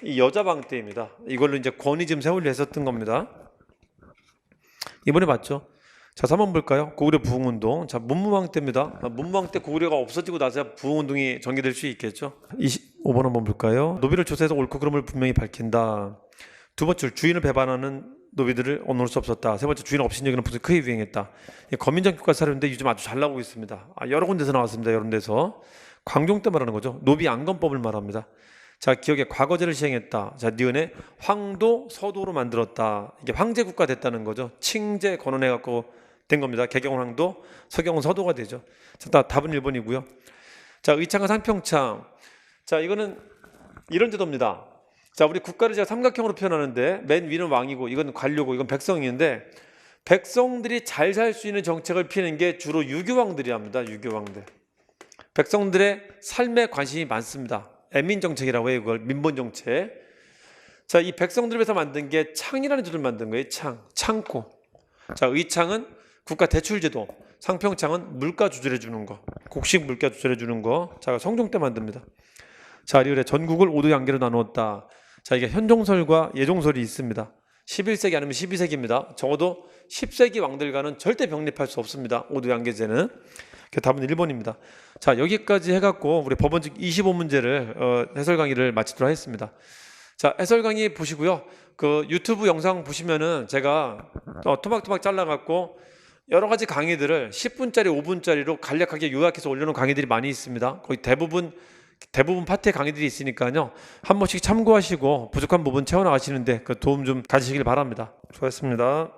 이 여자방 때입니다. 이걸로 이제 권위좀 세우려 했었던 겁니다. 이번에 맞죠? 자, 3번 볼까요? 고구려 부흥운동. 자, 문무왕 때입니다. 문무왕 때 고구려가 없어지고 나서야 부흥운동이 전개될 수 있겠죠. 25번 한번 볼까요? 노비를 조사해서 옳고 그름을 분명히 밝힌다. 두 번째, 주인을 배반하는 노비들을 얻을 수 없었다. 세 번째, 주인 없인 여기는 부서 크게 유행했다. 검인정 교과 사료인데 요즘 아주 잘 나오고 있습니다. 여러 군데서 나왔습니다. 여러 군데서. 광종 때 말하는 거죠. 노비 안건법을 말합니다. 자, 기억에 과거제를 시행했다. 자, 니은에 황도 서도로 만들었다. 이게 황제 국가 됐다는 거죠. 칭제 건원해 갖고 된 겁니다. 개경은 황도, 서경은 서도가 되죠. 자, 답은 1번이고요. 자, 의창과 상평창. 자, 이거는 이런 제도입니다. 자, 우리 국가를 제가 삼각형으로 표현하는데 맨 위는 왕이고 이건 관료고 이건 백성인데 백성들이 잘 살 수 있는 정책을 피는 게 주로 유교왕들이 합니다. 유교왕들. 백성들의 삶에 관심이 많습니다. 애민정책이라고 해요. 그걸 민본정책. 자, 이 백성들을 위해서 만든 게 창이라는 제도를 만든 거예요. 창고. 자, 의창은 국가 대출제도, 상평창은 물가 조절해 주는 거, 곡식 물가 조절해 주는 거. 자, 성종 때 만듭니다. 자, 리을에 전국을 5도 양계로 나누었다. 자, 이게 현종설과 예종설이 있습니다. 11세기 아니면 12세기입니다. 적어도 10세기 왕들과는 절대 병립할 수 없습니다. 5도 양계제는. 답은 1번입니다. 자, 여기까지 해갖고 우리 법원직 25문제를 해설 강의를 마치도록 하겠습니다. 자, 해설 강의 보시고요. 그 유튜브 영상 보시면은 제가 토막토막 잘라갖고 여러 가지 강의들을 10분짜리, 5분짜리로 간략하게 요약해서 올려놓은 강의들이 많이 있습니다. 거의 대부분 파트의 강의들이 있으니까요. 한 번씩 참고하시고 부족한 부분 채워나가시는데 그 도움 좀 가지시길 바랍니다. 수고하셨습니다.